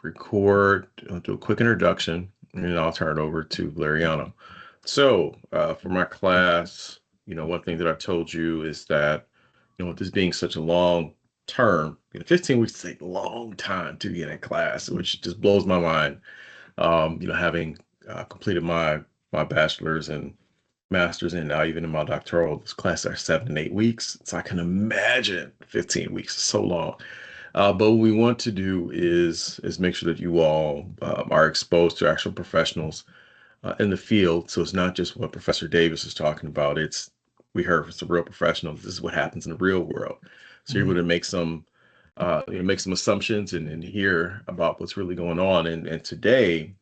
record, do a quick introduction, and then I'll turn it over to Valeriano. So, for my class, one thing that I told you is that, with this being such a long term, 15 weeks is a long time to get in class, which just blows my mind. Having completed my bachelor's and master's, and now even in my doctoral, this class are 7 and 8 weeks. So I can imagine 15 weeks is so long. But what we want to do is make sure that you all are exposed to actual professionals in the field. So it's not just what Professor Davis is talking about. It's we heard from some real professionals. This is what happens in the real world. So you're able to make some assumptions and hear about what's really going on. And today,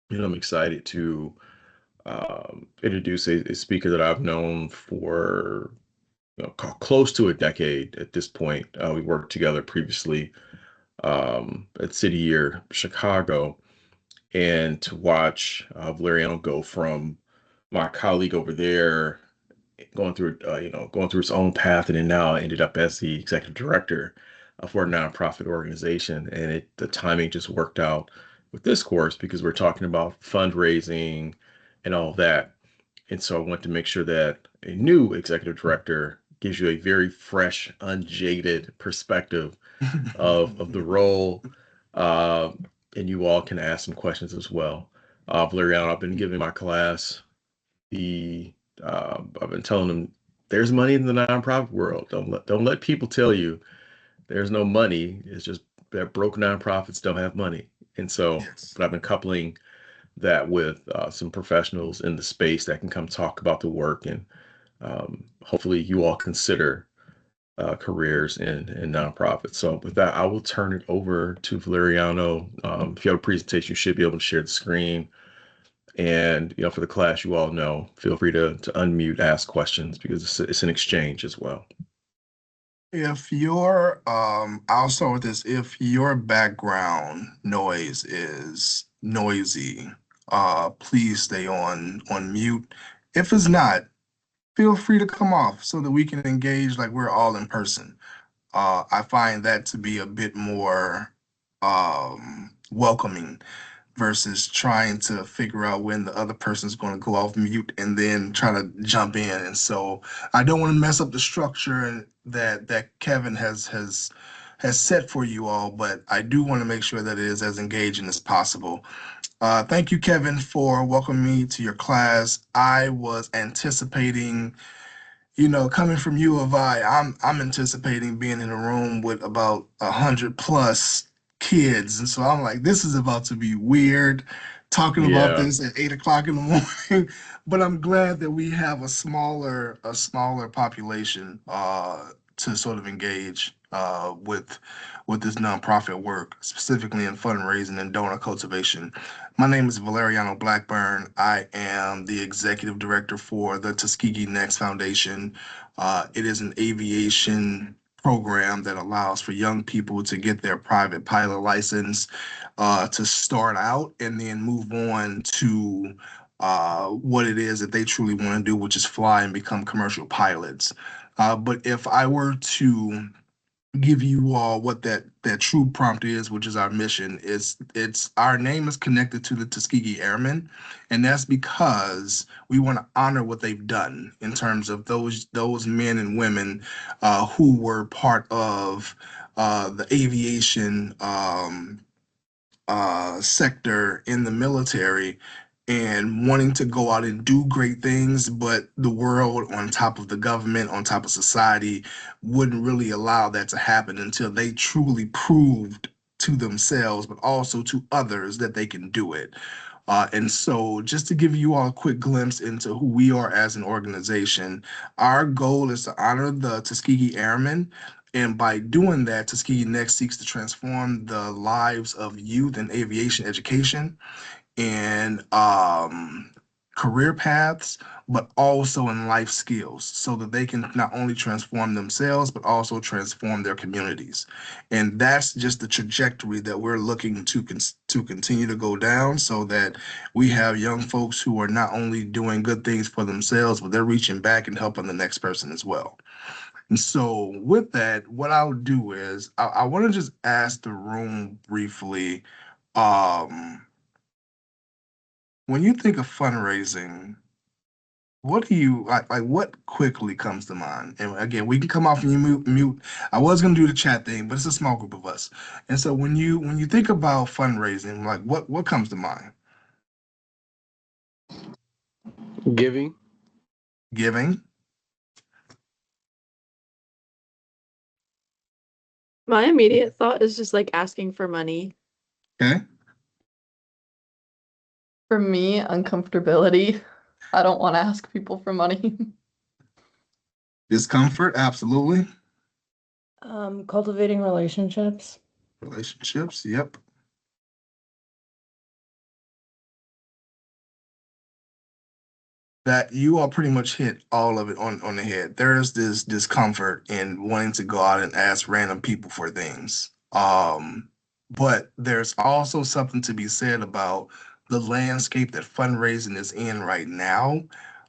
I'm excited to introduce a speaker that I've known for close to a decade at this point. We worked together previously at City Year Chicago, and to watch Valeriano go from my colleague over there, going through his own path, and then now ended up as the executive director for a nonprofit organization. And the timing just worked out with this course because we're talking about fundraising and all of that. And so I want to make sure that a new executive director gives you a very fresh, unjaded perspective of the role. Uh, and you all can ask some questions as well. Valeriano, I've been giving my class the I've been telling them there's money in the nonprofit world. Don't let people tell you there's no money. It's just that broke nonprofits don't have money. And so, Yes. but I've been coupling that with some professionals in the space that can come talk about the work, and hopefully you all consider careers in nonprofits. So with that, I will turn it over to Valeriano. If you have a presentation, you should be able to share the screen. And for the class, you all know, feel free to unmute, ask questions because it's an exchange as well. If your I'll start with this. If your background noise is noisy, please stay on mute. If it's not, feel free to come off so that we can engage like we're all in person. I find that to be a bit more welcoming versus trying to figure out when the other person's going to go off mute and then try to jump in. And so I don't want to mess up the structure that Kevin has set for you all, but I do want to make sure that it is as engaging as possible. Thank you, Kevin, for welcoming me to your class. I was anticipating, coming from U of I, I'm anticipating being in a room with about 100+ kids, and so I'm like, this is about to be weird, talking about Yeah, this at 8 o'clock in the morning. But I'm glad that we have a smaller population to sort of engage with this nonprofit work, specifically in fundraising and donor cultivation. My name is Valeriano Blackburn. I am the executive director for the Tuskegee Next Foundation. It is an aviation program that allows for young people to get their private pilot license, to start out and then move on to what it is that they truly want to do, which is fly and become commercial pilots. But if I were to give you all what that true prompt is, which is our mission. It's our name is connected to the Tuskegee Airmen, and that's because we want to honor what they've done in terms of those men and women who were part of the aviation sector in the military and wanting to go out and do great things, but the world, on top of the government, on top of society, wouldn't really allow that to happen until they truly proved to themselves, but also to others, that they can do it. And so, just to give you all a quick glimpse into who we are as an organization, our goal is to honor the Tuskegee Airmen. And by doing that, Tuskegee Next seeks to transform the lives of youth in aviation education and career paths, but also in life skills so that they can not only transform themselves, but also transform their communities. And that's just the trajectory that we're looking to continue to go down so that we have young folks who are not only doing good things for themselves, but they're reaching back and helping the next person as well. And so, with that, what I'll do is I want to just ask the room briefly, Um, when you think of fundraising, what do you like? What quickly comes to mind? And again, we can come off and you mute. I was gonna do the chat thing, but it's a small group of us. And so when you think about fundraising, like what comes to mind? Giving. Giving. My immediate thought is just like asking for money. Okay. For me, uncomfortability. I don't want to ask people for money. Discomfort. Absolutely. Cultivating relationships. Relationships. Yep. That you all pretty much hit all of it on the head. There's this discomfort in wanting to go out and ask random people for things. But there's also something to be said about the landscape that fundraising is in right now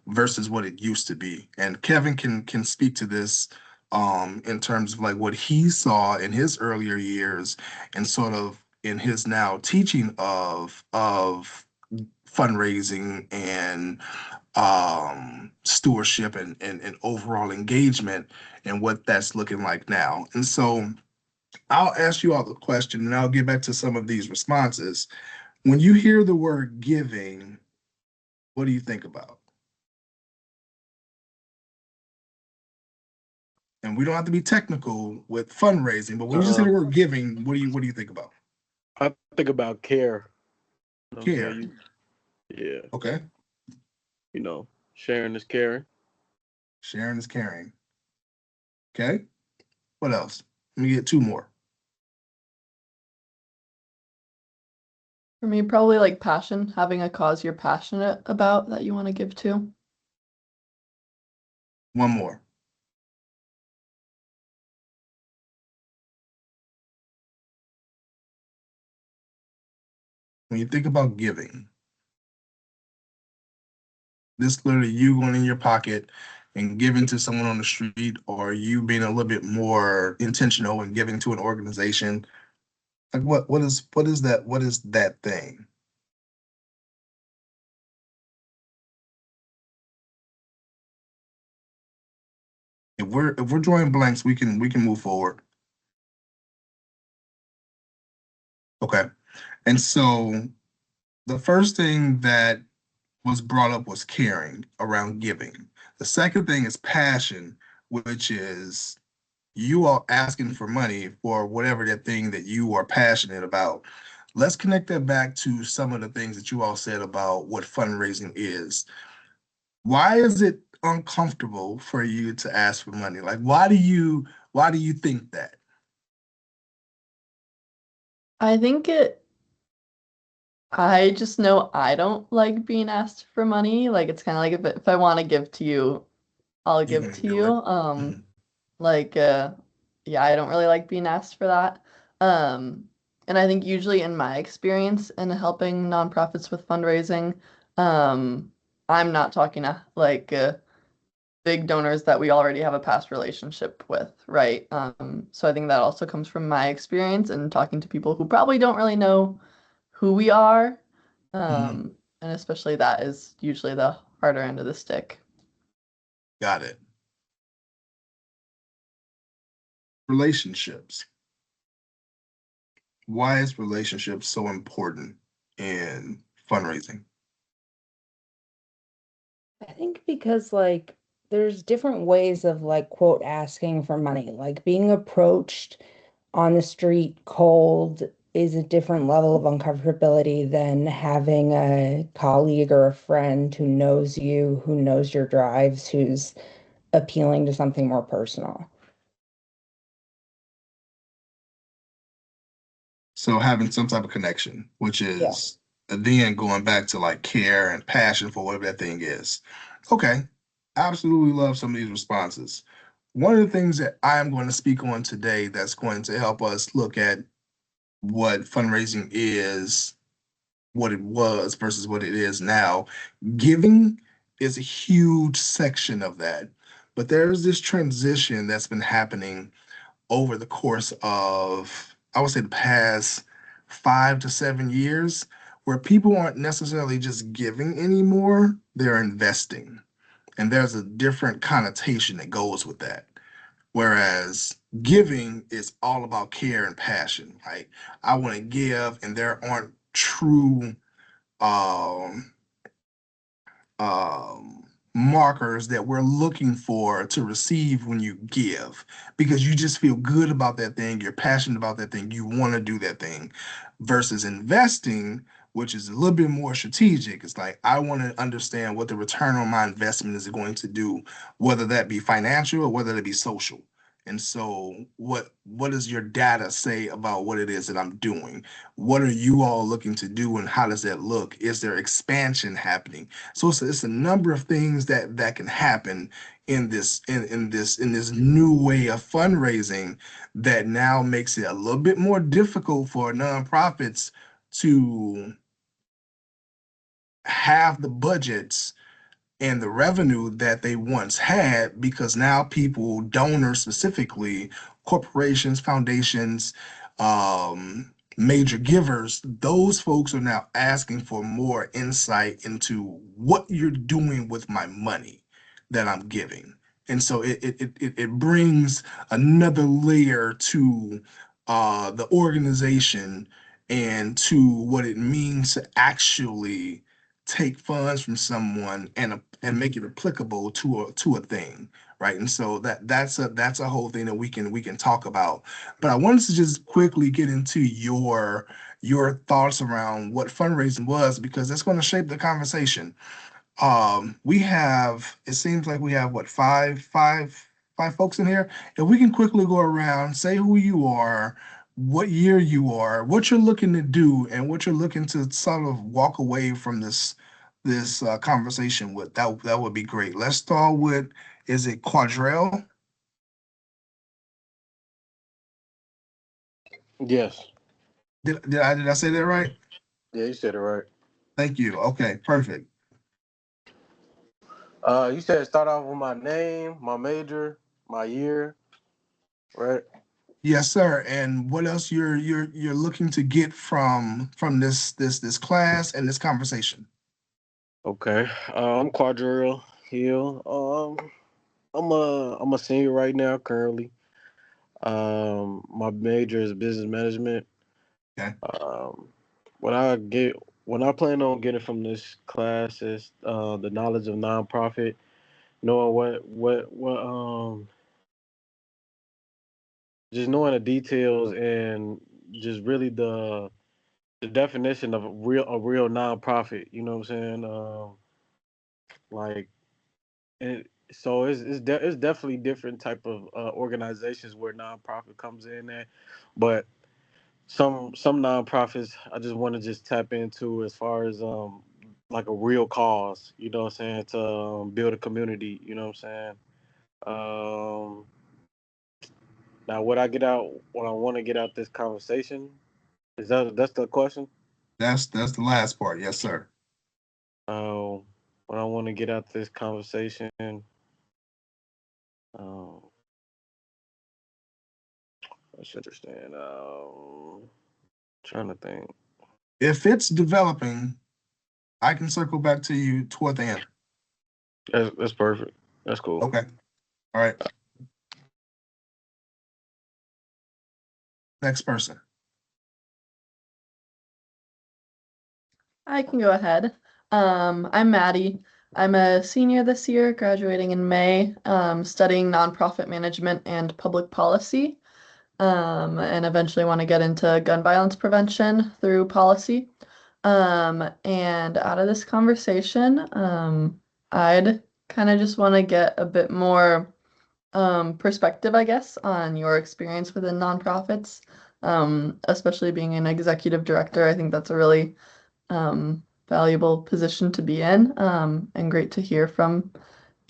versus what it used to be. And Kevin can speak to this in terms of like what he saw in his earlier years and sort of in his now teaching of fundraising and stewardship and overall engagement and what that's looking like now. And so I'll ask you all the question and I'll get back to some of these responses. When you hear the word giving, what do you think about? And we don't have to be technical with fundraising, but when you just say Uh, the word giving, what do you think about? I think about care. You know what I'm Care. saying? Yeah, Okay. sharing is caring. Sharing is caring. Okay. What else? Let me get two more. For me, probably like passion, having a cause you're passionate about that you want to give to. One more. When you think about giving, this literally you going in your pocket and giving to someone on the street, or you being a little bit more intentional and giving to an organization. Like what is that thing? If we're drawing blanks, we can move forward. Okay. And so the first thing that was brought up was caring around giving. The second thing is passion, which is you are asking for money for whatever that thing that you are passionate about. Let's connect that back to some of the things that you all said about what fundraising is. Why is it uncomfortable for you to ask for money? Like why do you think that? I think I just know I don't like being asked for money. Like it's kind of like if I want to give to you, I'll You're give gonna to do you. it. Mhm. Like yeah, I don't really like being asked for that. Um, and I think usually in my experience in helping nonprofits with fundraising, um, I'm not talking to like big donors that we already have a past relationship with, right? So I think that also comes from my experience and talking to people who probably don't really know who we are. Mhm. And especially that is usually the harder end of the stick. Got it. Relationships. Why is relationships so important in fundraising? I think because like there's different ways of like quote asking for money. Like being approached on the street cold is a different level of uncomfortability than having a colleague or a friend who knows you, who knows your drives, who's appealing to something more personal. So having some type of connection, which Yeah. is then going back to like care and passion for whatever that thing is. Okay. Absolutely love some of these responses. One of the things that I'm going to speak on today that's going to help us look at what fundraising is, what it was versus what it is now. Giving is a huge section of that. But there's this transition that's been happening over the course of, I would say, the past 5 to 7 years, where people aren't necessarily just giving anymore, they're investing. And there's a different connotation that goes with that. Whereas giving is all about care and passion. Like, I want to give, and there aren't true um, um, markers that we're looking for to receive when you give, because you just feel good about that thing, you're passionate about that thing, you want to do that thing, versus investing, which is a little bit more strategic. It's like, I want to understand what the return on my investment is going to do, whether that be financial or whether that be social. And so what does your data say about what it is that I'm doing? What are you all looking to do, and how does that look? Is there expansion happening? So it's a number of things that can happen in this new way of fundraising that now makes it a little bit more difficult for nonprofits to have the budgets and the revenue that they once had, because now people, donors specifically, corporations, foundations, major givers, those folks are now asking for more insight into what you're doing with my money that I'm giving. And so it brings another layer to the organization and to what it means to actually take funds from someone and make it applicable to a thing, right? And so that's a whole thing that we can talk about. But I wanted to just quickly get into your thoughts around what fundraising was, because that's going to shape the conversation. We have, it seems like we have what, five folks in here. If we can quickly go around, say who you are, what year you are, what you're looking to do, and what you're looking to sort of walk away from this conversation with, that would be great. Let's start with, is it Quadrell? Yes. Did I say that right? Yeah, you said it right. Thank you. Okay, perfect. You said start off with my name, my major, my year, right? Yes, sir. And what else you're looking to get from this class and this conversation? Okay. I'm Quadrille Hill. I'm a senior right now currently. My major is business management. Okay. Um, what I get, what I plan on getting from this class is the knowledge of nonprofit, knowing just knowing the details and just really the definition of a real nonprofit. You know what I'm saying? Like, and so it's definitely different type of organizations where nonprofit comes in at, but some nonprofits I just want to just tap into as far as like a real cause. You know what I'm saying? To build a community. You know what I'm saying? Um, Now, what I want to get out this conversation that's the question. That's the last part. Yes, sir. Uh, what I want to get out this conversation. That's interesting. Trying to think. If it's developing, I can circle back to you toward the end. That's perfect. That's cool. Okay. All right. Next person. I can go ahead. I'm Maddie. I'm a senior this year, graduating in May, studying nonprofit management and public policy, and eventually want to get into gun violence prevention through policy. And out of this conversation, I'd kind of just want to get a bit more perspective, I guess, on your experience within nonprofits, especially being an executive director. I think that's a really valuable position to be in, and great to hear from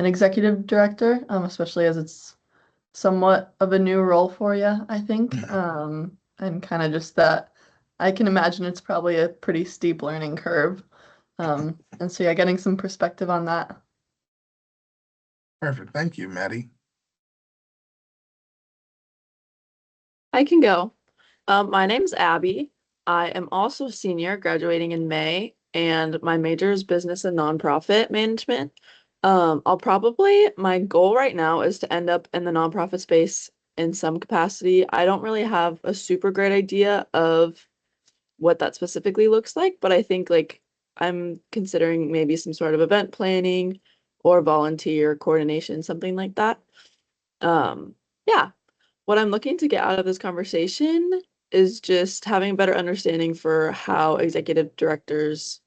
an executive director, especially as it's somewhat of a new role for you, I think. And kind of just that I can imagine it's probably a pretty steep learning curve. And so yeah, getting some perspective on that. Perfect. Thank you, Maddie. I can go. My name's Abby. I am also a senior, graduating in May, and my major is business and nonprofit management. My goal right now is to end up in the nonprofit space in some capacity. I don't really have a super great idea of what that specifically looks like, but I think like I'm considering maybe some sort of event planning or volunteer coordination, something like that. Yeah, what I'm looking to get out of this conversation is just having a better understanding for how executive directors,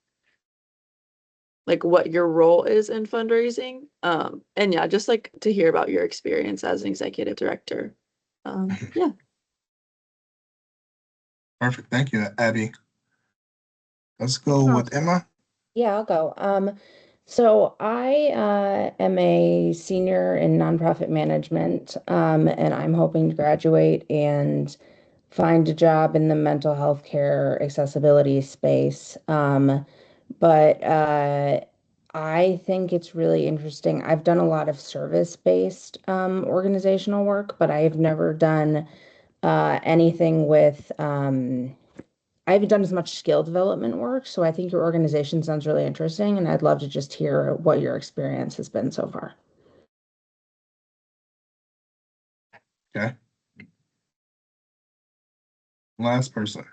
like what your role is in fundraising. And yeah, just like to hear about your experience as an executive director. Yeah. Perfect. Thank you, Abby. Let's go with Emma. Yeah, I'll go. So I am a senior in nonprofit management, and I'm hoping to graduate and find a job in the mental health care accessibility space. But I think it's really interesting. I've done a lot of service-based organizational work, but I've never done anything with I haven't done as much skill development work, so I think your organization sounds really interesting, and I'd love to just hear what your experience has been so far. Okay. Last person.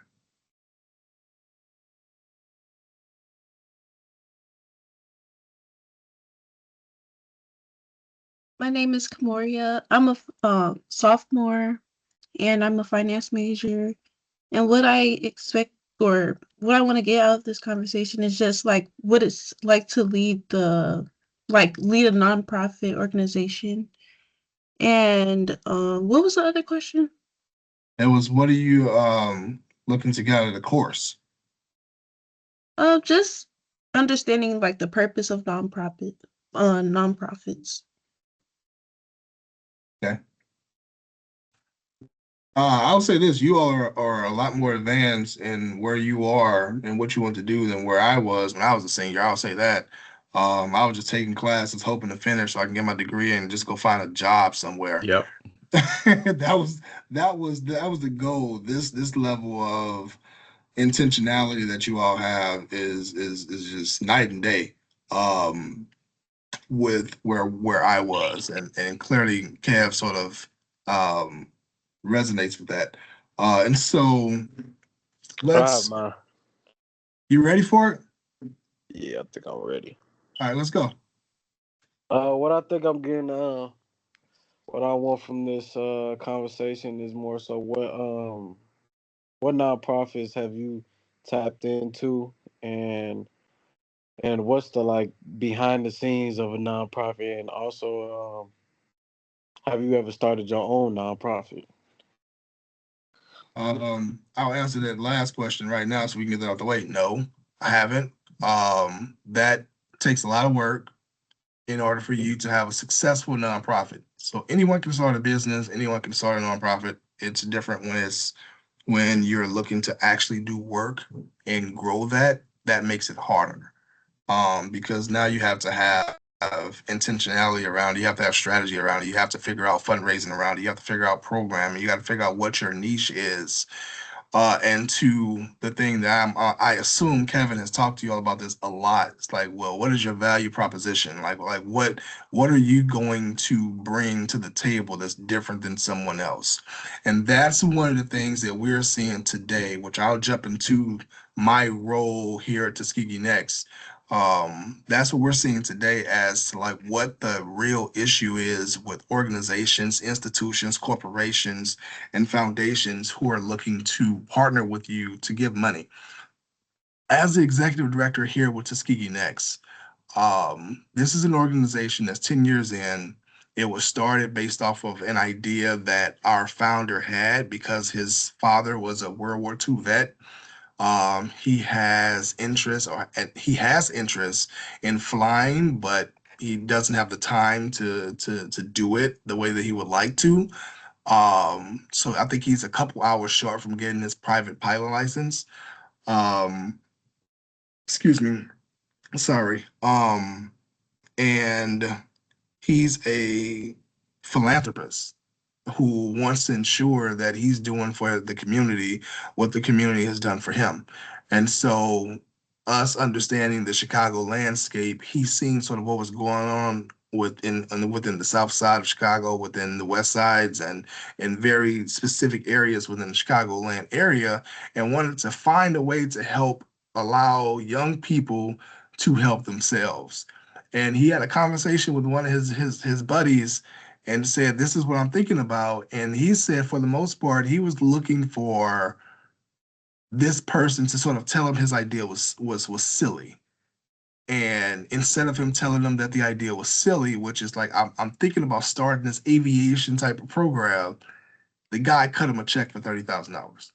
My name is Kamoria. I'm a sophomore and I'm a finance major. And what I expect or what I want to get out of this conversation is just like what it's like to lead a nonprofit organization. And what was the other question? It was, what are you looking to get out of the course? Just understanding like the purpose of nonprofits. Okay. I'll say this, you are a lot more advanced in where you are and what you want to do than where I was when I was a senior. I'll say that. I was just taking classes, hoping to finish so I can get my degree and just go find a job somewhere. Yep. that was the goal. This level of intentionality that you all have is just night and day. With where I was, and clearly Kev sort of um, resonates with that. And so Tribe, let's. man. You ready for it? Yeah, I think I'm ready. All right, let's go. What I think I'm getting, what I want from this conversation is more so what nonprofits have you tapped into, and what's the like behind the scenes of a nonprofit, and also have you ever started your own nonprofit? I'll answer that last question right now so we can get that out the way. No, I haven't. That takes a lot of work in order for you to have a successful nonprofit. So anyone can start a business, anyone can start a nonprofit. It's different when you're looking to actually do work and grow that. That makes it harder. Because now you have to have intentionality around it. You have to have strategy around it. You have to figure out fundraising around it. You have to figure out programming. You got to figure out what your niche is. And to the thing that I assume Kevin has talked to you all about this a lot. It's like, well, what is your value proposition? Like what are you going to bring to the table that's different than someone else? And that's one of the things that we're seeing today, which I'll jump into my role here at Tuskegee Next. That's what we're seeing today as to like what the real issue is with organizations, institutions, corporations, and foundations who are looking to partner with you to give money. As the executive director here with Tuskegee Next, this is an organization that's 10 years in. It was started based off of an idea that our founder had because his father was a World War II vet. He has interest in flying, but he doesn't have the time to do it the way that he would like to. So I think he's a couple hours short from getting his private pilot license. Um, excuse me, sorry. And he's a philanthropist. who wants to ensure that he's doing for the community what the community has done for him. And so, us understanding the Chicago landscape, he's seen sort of what was going on within the South Side of Chicago, within the West Sides, and in very specific areas within the Chicagoland area, and wanted to find a way to help allow young people to help themselves. And he had a conversation with one of his buddies and said, "This is what I'm thinking about." And he said, for the most part, he was looking for this person to sort of tell him his idea was silly. And instead of him telling them that the idea was silly, which is like, I'm thinking about starting this aviation type of program, the guy cut him a check for $30,000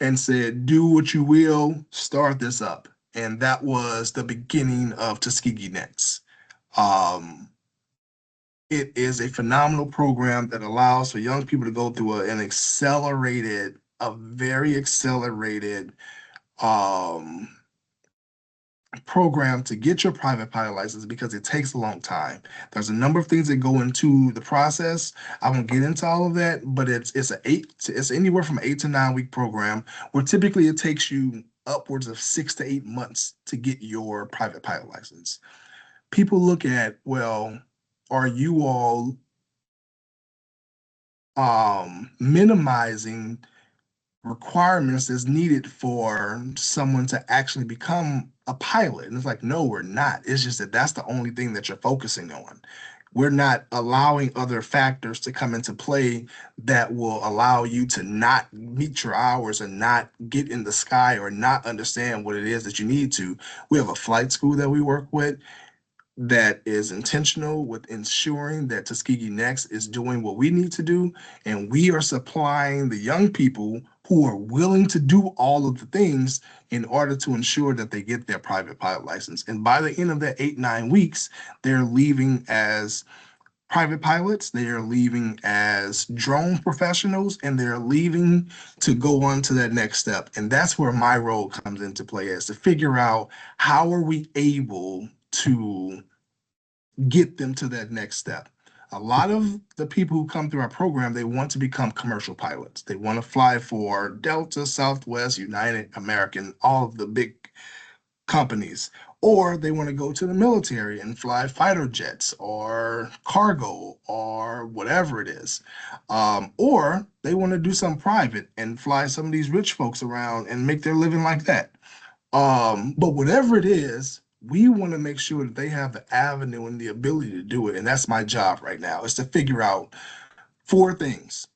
and said, "Do what you will, start this up." And that was the beginning of Tuskegee Next. Um, It is a phenomenal program that allows for young people to go through a very accelerated um, program to get your private pilot license because it takes a long time. There's a number of things that go into the process. I won't get into all of that, but it's anywhere from 8 to 9 week program where typically it takes you upwards of 6 to 8 months to get your private pilot license. People look at, well, are you all minimizing requirements that's needed for someone to actually become a pilot? And it's like, no, we're not. It's just that that's the only thing that you're focusing on. We're not allowing other factors to come into play that will allow you to not meet your hours and not get in the sky or not understand what it is that you need to. We have a flight school that we work with that is intentional with ensuring that Tuskegee Next is doing what we need to do. And we are supplying the young people who are willing to do all of the things in order to ensure that they get their private pilot license. And by the end of that 8, 9 weeks, they're leaving as private pilots, they are leaving as drone professionals, and they're leaving to go on to that next step. And that's where my role comes into play, is to figure out how are we able to get them to that next step. A lot of the people who come through our program, they want to become commercial pilots. They want to fly for Delta, Southwest, United, American, all of the big companies. Or they want to go to the military and fly fighter jets or cargo or whatever it is. Or they want to do some private and fly some of these rich folks around and make their living like that. But whatever it is, we want to make sure that they have the avenue and the ability to do it. And that's my job right now, is to figure out 4 things.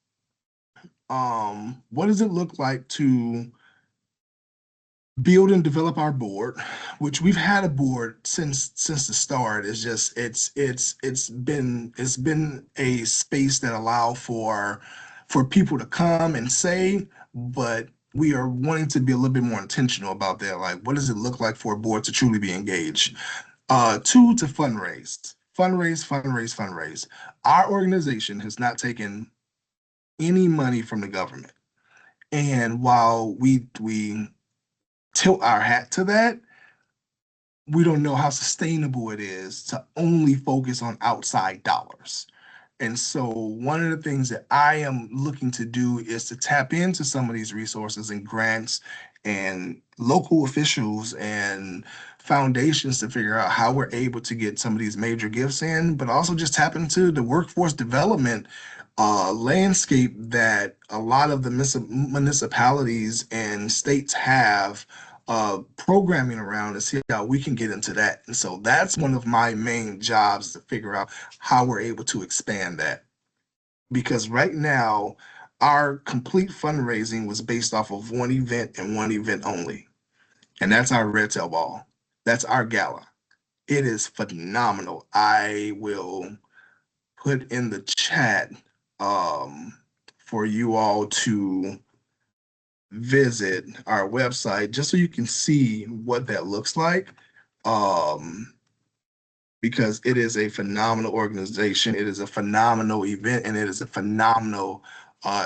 What does it look like to build and develop our board, which we've had a board since the start. It's just it's been a space that allow for people to come and say, but we are wanting to be a little bit more intentional about that. Like, what does it look like for a board to truly be engaged? 2, to fundraise. Our organization has not taken any money from the government. And while we tilt our hat to that, we don't know how sustainable it is to only focus on outside dollars. And so one of the things that I am looking to do is to tap into some of these resources and grants and local officials and foundations to figure out how we're able to get some of these major gifts in, but also just tap into the workforce development landscape that a lot of the municipalities and states have programming around, to see how we can get into that. And so that's one of my main jobs, to figure out how we're able to expand that. Because right now, our complete fundraising was based off of one event and one event only. And that's our Red Tail Ball. That's our gala. It is phenomenal. I will put in the chat um, for you all to visit our website just so you can see what that looks like. Um, because it is a phenomenal organization. It is a phenomenal event, and it is a phenomenal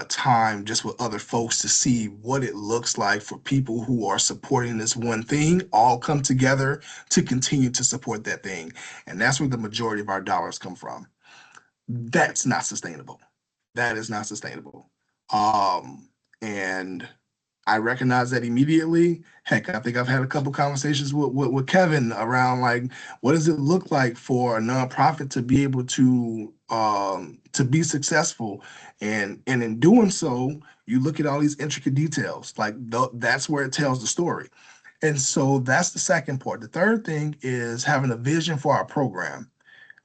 time just with other folks to see what it looks like for people who are supporting this one thing all come together to continue to support that thing. And that's where the majority of our dollars come from. That's not sustainable. That is not sustainable. And I recognize that immediately. Heck, I think I've had a couple conversations with Kevin around like, what does it look like for a nonprofit to be able to be successful, and in doing so, you look at all these intricate details. Like that's where it tells the story. And so that's the second part. The third thing is having a vision for our program.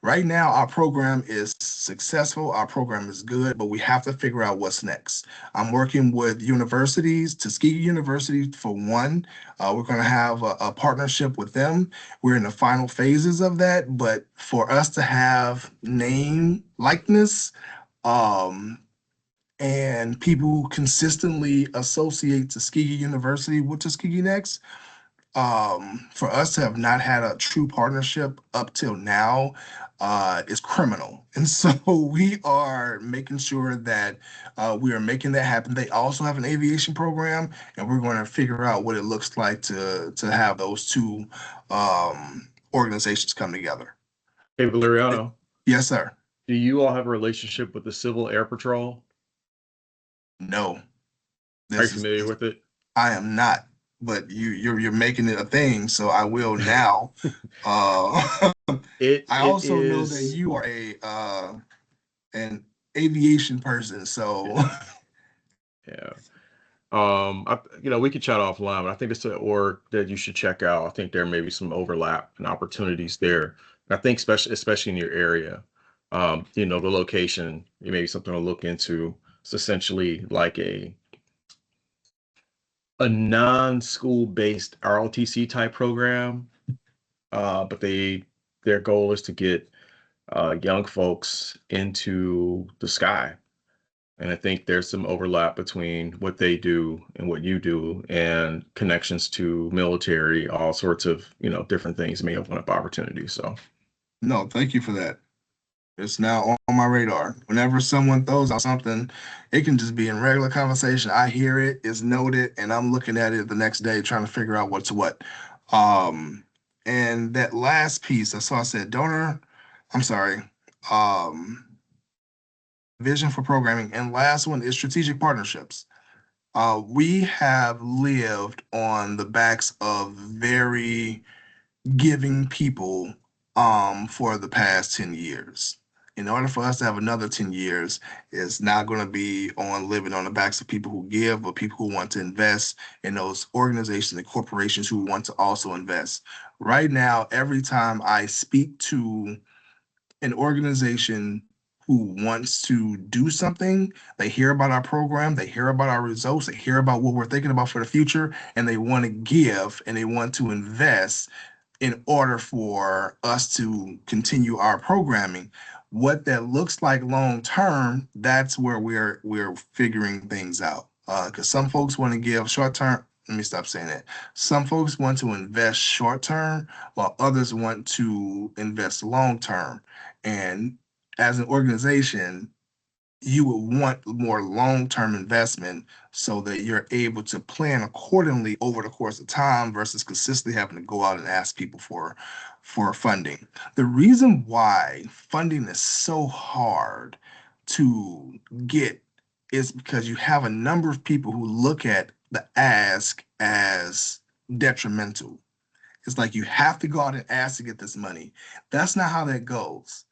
Right now, our program is successful, our program is good, but we have to figure out what's next. I'm working with universities, Tuskegee University for one. We're going to have a partnership with them. We're in the final phases of that, but for us to have name likeness, um, and people consistently associate Tuskegee University with Tuskegee Next, for us to have not had a true partnership up till now is criminal. And so we are making sure that we are making that happen. They also have an aviation program, and we're going to figure out what it looks like to have those two organizations come together. Hey, Valeriano, Yes, sir. do you all have a relationship with the Civil Air Patrol? No, Are you this is familiar with it? I am not, but you're making it a thing, so I will now. Uh, I It also know that is, you are a an aviation person, so yeah. We could chat offline, but I think it's an org that you should check out. I think there may be some overlap and opportunities there. I think especially in your area, the location, it may be something to look into. It's essentially like a non-school based ROTC type program, but their goal is to get young folks into the sky. And I think there's some overlap between what they do and what you do, and connections to military, all sorts of, different things may open up opportunities. So, no, thank you for that. It's now on my radar. Whenever someone throws out something, it can just be in regular conversation. I hear it, it's noted, and I'm looking at it the next day trying to figure out what's what. Um, and that last piece, I said donor, I'm sorry, um, vision for programming, and last one is strategic partnerships. We have lived on the backs of very giving people for the past 10 years. In order for us to have another 10 years, it's not going to be on living on the backs of people who give, but people who want to invest in those organizations and corporations who want to also invest. Right now, every time I speak to an organization who wants to do something, they hear about our program, they hear about our results, they hear about what we're thinking about for the future, and they want to give and they want to invest in order for us to continue our programming. What that looks like long term, that's where we're figuring things out. Because some folks want to give short term. Let me stop saying that. Some folks want to invest short term, while others want to invest long term. And as an organization, you would want more long-term investment so that you're able to plan accordingly over the course of time versus consistently having to go out and ask people for funding. The reason why funding is so hard to get is because you have a number of people who look at the ask as detrimental. It's like you have to go out and ask to get this money. That's not how that goes.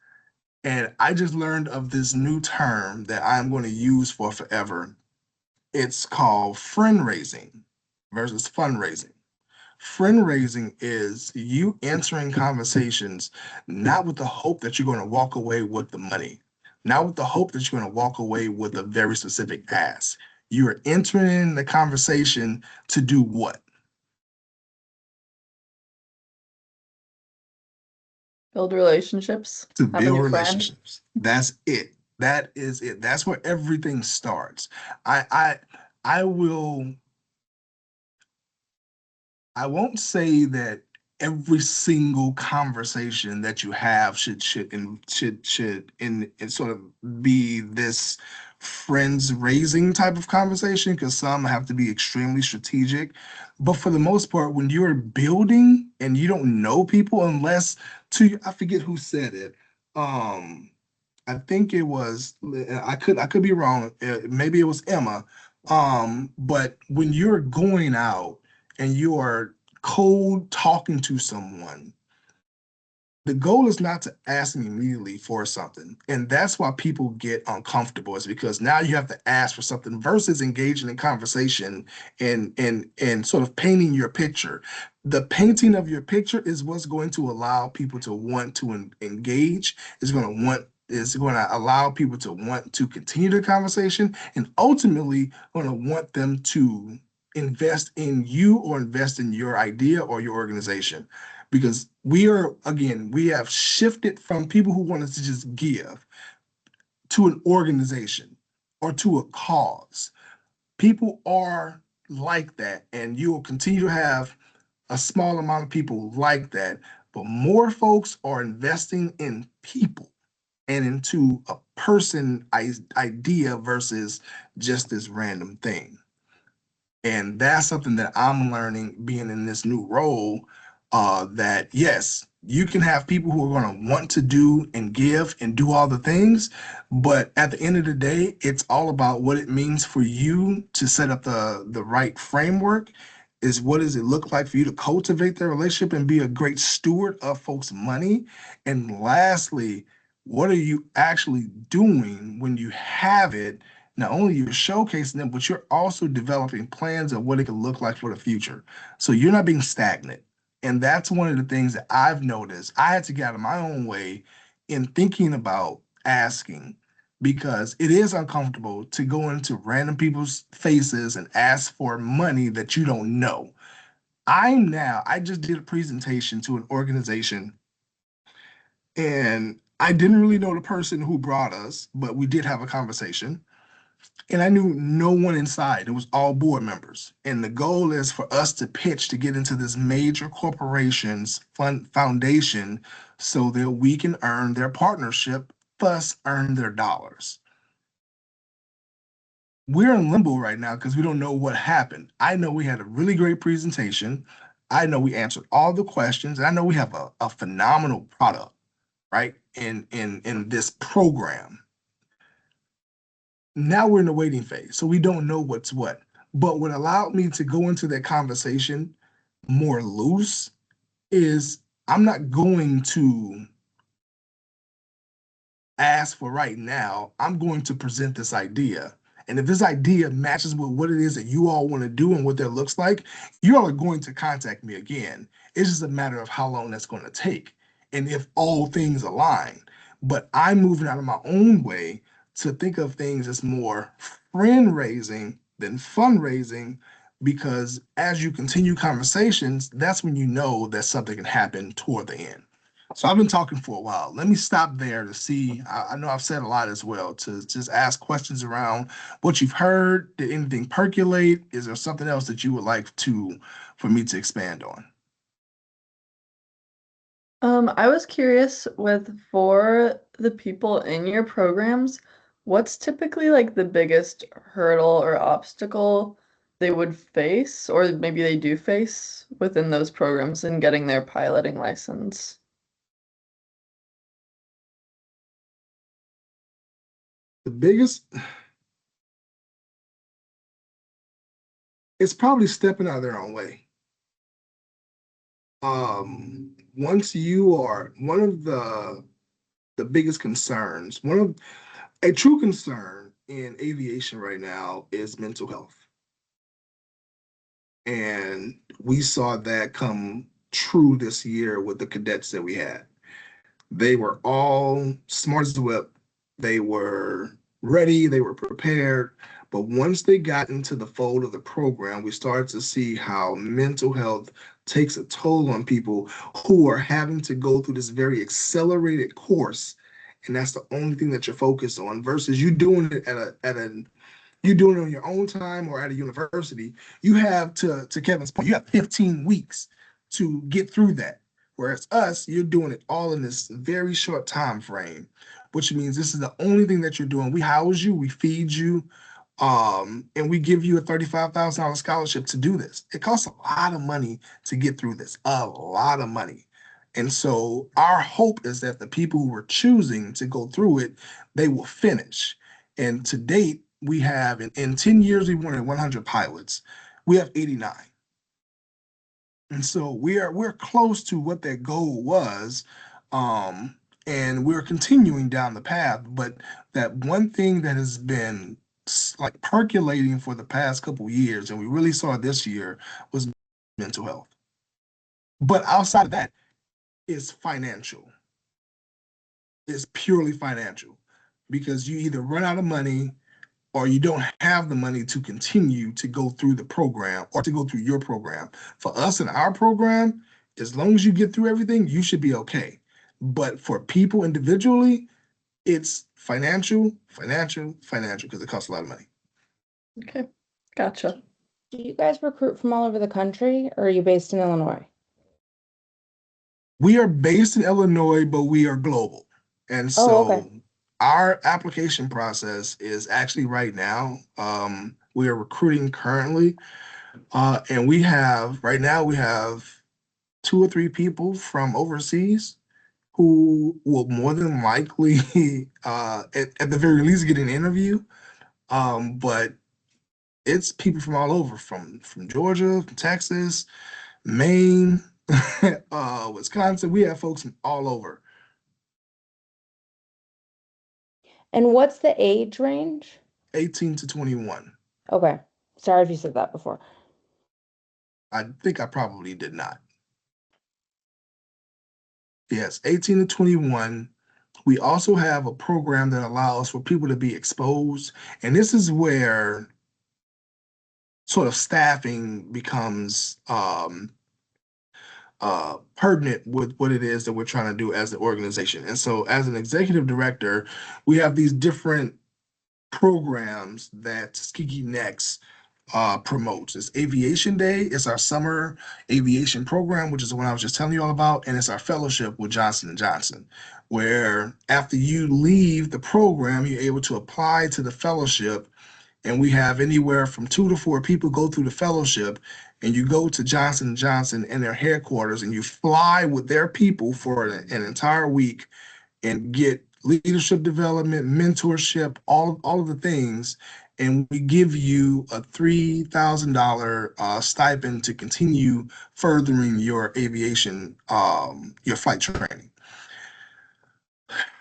And I just learned of this new term that I'm going to use for forever. It's called friend raising versus fundraising. Friend raising is you entering conversations not with the hope that you're going to walk away with the money, not with the hope that you're going to walk away with a very specific ask. You are entering the conversation to do what? Build relationships, To have a build new friend. relationships. That's it. That is it. That's where everything starts. I I I will I won't say that every single conversation that you have should sort of be this friends raising type of conversation, because some have to be extremely strategic. But for the most part, when you're building and you don't know people, unless to I forget who said it. Um, I think it was, I could be wrong. Maybe it was Emma. But when you're going out and you are cold talking to someone, the goal is not to ask them immediately for something. And that's why people get uncomfortable, is because now you have to ask for something versus engaging in conversation and sort of painting your picture. The painting of your picture is what's going to allow people to want to engage, is going to allow people to want to continue the conversation, and ultimately going to want them to invest in you or invest in your idea or your organization, because we have shifted from people who wanted to just give to an organization or to a cause. People are like that, and you will continue to have a small amount of people like that, but more folks are investing in people and into a person idea versus just this random thing. And that's something that I'm learning being in this new role. That yes, you can have people who are going to want to do and give and do all the things, but at the end of the day, it's all about what it means for you to set up the right framework. Is what does it look like for you to cultivate their relationship and be a great steward of folks' money? And lastly, what are you actually doing when you have it? Not only you're showcasing them, but you're also developing plans of what it could look like for the future. So you're not being stagnant. And that's one of the things that I've noticed. I had to get out of my own way in thinking about asking, because it is uncomfortable to go into random people's faces and ask for money that you don't know. I just did a presentation to an organization, and I didn't really know the person who brought us, but we did have a conversation, and I knew no one inside. It was all board members. And the goal is for us to pitch to get into this major corporation's foundation so that we can earn their partnership, thus earn their dollars. We're in limbo right now because we don't know what happened. I know we had a really great presentation. I know we answered all the questions. And I know we have a phenomenal product, right? In this program. Now we're in the waiting phase, so we don't know what's what. But what allowed me to go into that conversation more loose is I'm not going to ask for right now. I'm going to present this idea. And if this idea matches with what it is that you all want to do and what that looks like, you all are going to contact me again. It's just a matter of how long that's going to take and if all things align. But I'm moving out of my own way to think of things as more friend raising than fundraising, because as you continue conversations, that's when you know that something can happen toward the end. So I've been talking for a while. Let me stop there to see. I know I've said a lot as well, to just ask questions around what you've heard. Did anything percolate? Is there something else that you would like to for me to expand on? I was curious with for the people in your programs, what's typically like the biggest hurdle or obstacle they would face, or maybe they do face within those programs in getting their piloting license? The biggest, it's probably stepping out of their own way. Once you are one of the biggest concerns, one of a true concern in aviation right now is mental health. And we saw that come true this year with the cadets that we had. They were all smart as the whip. They were ready, they were prepared. But once they got into the fold of the program, we started to see how mental health takes a toll on people who are having to go through this very accelerated course. And that's the only thing that you're focused on versus you doing it at a you doing it on your own time or at a university. You have, to Kevin's point, you have 15 weeks to get through that. Whereas us, you're doing it all in this very short time frame, which means this is the only thing that you're doing. We house you, we feed you, and we give you a $35,000 scholarship to do this. It costs a lot of money to get through this, a lot of money. And so our hope is that the people who are choosing to go through it, they will finish. And to date, we have in 10 years, we wanted 100 pilots. We have 89. And so we're close to what that goal was. And we're continuing down the path. But that one thing that has been like percolating for the past couple years, and we really saw it this year, was mental health. But outside of that, it's financial. It's purely financial because you either run out of money or you don't have the money to continue to go through the program or to go through your program. For us in our program, as long as you get through everything, you should be okay. But for people individually, it's financial, because it costs a lot of money. Okay, gotcha. Do you guys recruit from all over the country, or are you based in Illinois? We are based in Illinois, but we are global. And Oh, okay. so our application process is actually right now, we are recruiting currently. And right now, we have 2 or 3 people from overseas who will more than likely, at the very least, get an interview. But it's people from all over, from Georgia, from Texas, Maine, Wisconsin. We have folks from all over. And what's the age range? 18 to 21. Okay. Sorry if you said that before. I think I probably did not. Yes, 18 to 21. We also have a program that allows for people to be exposed. And this is where sort of staffing becomes pertinent with what it is that we're trying to do as an organization. And so as an executive director, we have these different programs that Tuskegee Next promotes. It's Aviation Day. It's our summer aviation program, which is the one I was just telling you all about, and it's our fellowship with Johnson and Johnson, where after you leave the program, you're able to apply to the fellowship, and we have anywhere from 2 to 4 people go through the fellowship, and you go to Johnson and Johnson and their headquarters, and you fly with their people for an entire week and get leadership development, mentorship, all of the things. And we give you a $3,000 stipend to continue furthering your aviation, your flight training.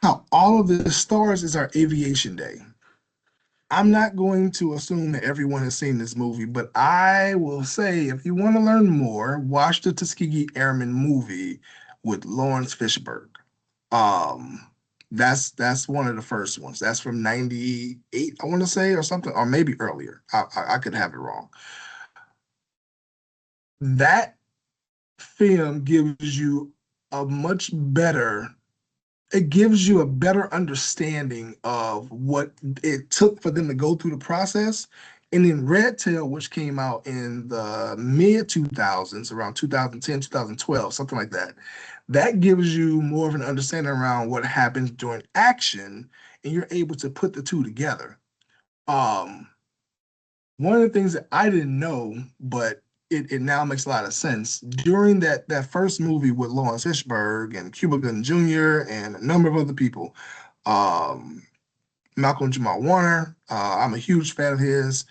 Now, all of this stars is our Aviation Day. I'm not going to assume that everyone has seen this movie, but I will say if you want to learn more, watch the Tuskegee Airmen movie with Lawrence Fishburne. Um, that's one of the first ones. That's from '98, I want to say, or something, or maybe earlier. I could have it wrong. That film gives you a much better it gives you a better understanding of what it took for them to go through the process. And then Red Tail, which came out in the mid 2000s, around 2010, 2012, something like that, that gives you more of an understanding around what happens during action, and you're able to put the two together. Um, One of the things that I didn't know, but it now makes a lot of sense. During that first movie with Lawrence Fishburne and Cuba Gooding Jr. and a number of other people, um, Malcolm Jamal Warner, I'm a huge fan of his,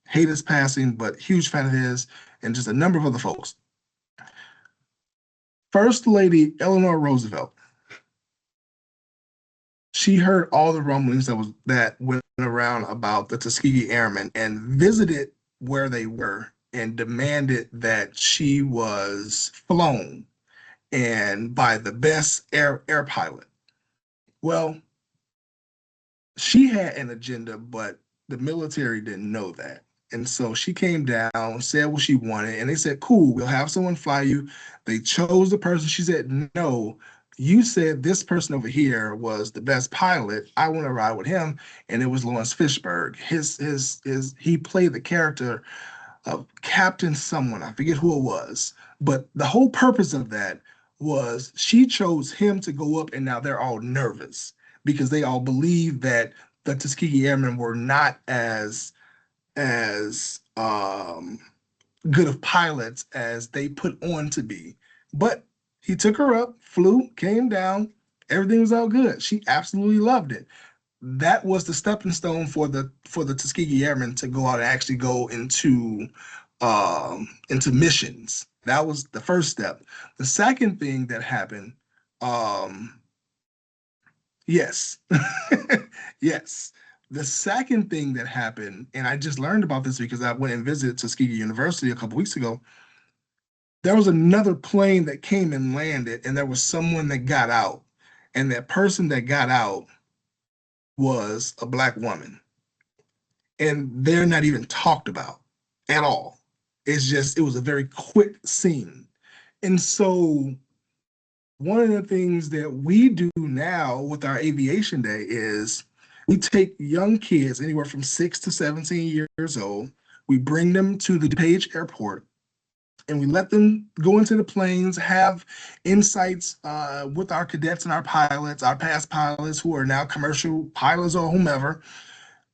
hate his passing, but huge fan of his, and just a number of other folks. First Lady Eleanor Roosevelt, she heard all the rumblings that went around about the Tuskegee Airmen and visited where they were and demanded that she was flown and by the best air pilot. Well, she had an agenda, but the military didn't know that. And so she came down, said what she wanted, and they said, cool, we'll have someone fly you. They chose the person. She said, no, you said this person over here was the best pilot. I want to ride with him. And it was Lawrence Fishburne. He played the character of Captain someone. I forget who it was. But the whole purpose of that was she chose him to go up, and now they're all nervous because they all believe that the Tuskegee Airmen were not as good of pilots as they put on to be. But He took her up, flew, came down, everything was all good. She absolutely loved it. That was the stepping stone for the Tuskegee Airmen to go out and actually go into missions. That was the first step. The second thing that happened, um, yes, yes. The second thing that happened, and I just learned about this because I went and visited Tuskegee University a couple weeks ago. There was another plane that came and landed, and there was someone that got out, and that person that got out was a Black woman, and they're not even talked about at all. It's just, it was a very quick scene. And so one of the things that we do now with our aviation day is we take young kids anywhere from 6 to 17 years old, we bring them to the DuPage airport, and we let them go into the planes, have insights with our cadets and our pilots, our past pilots who are now commercial pilots or whomever,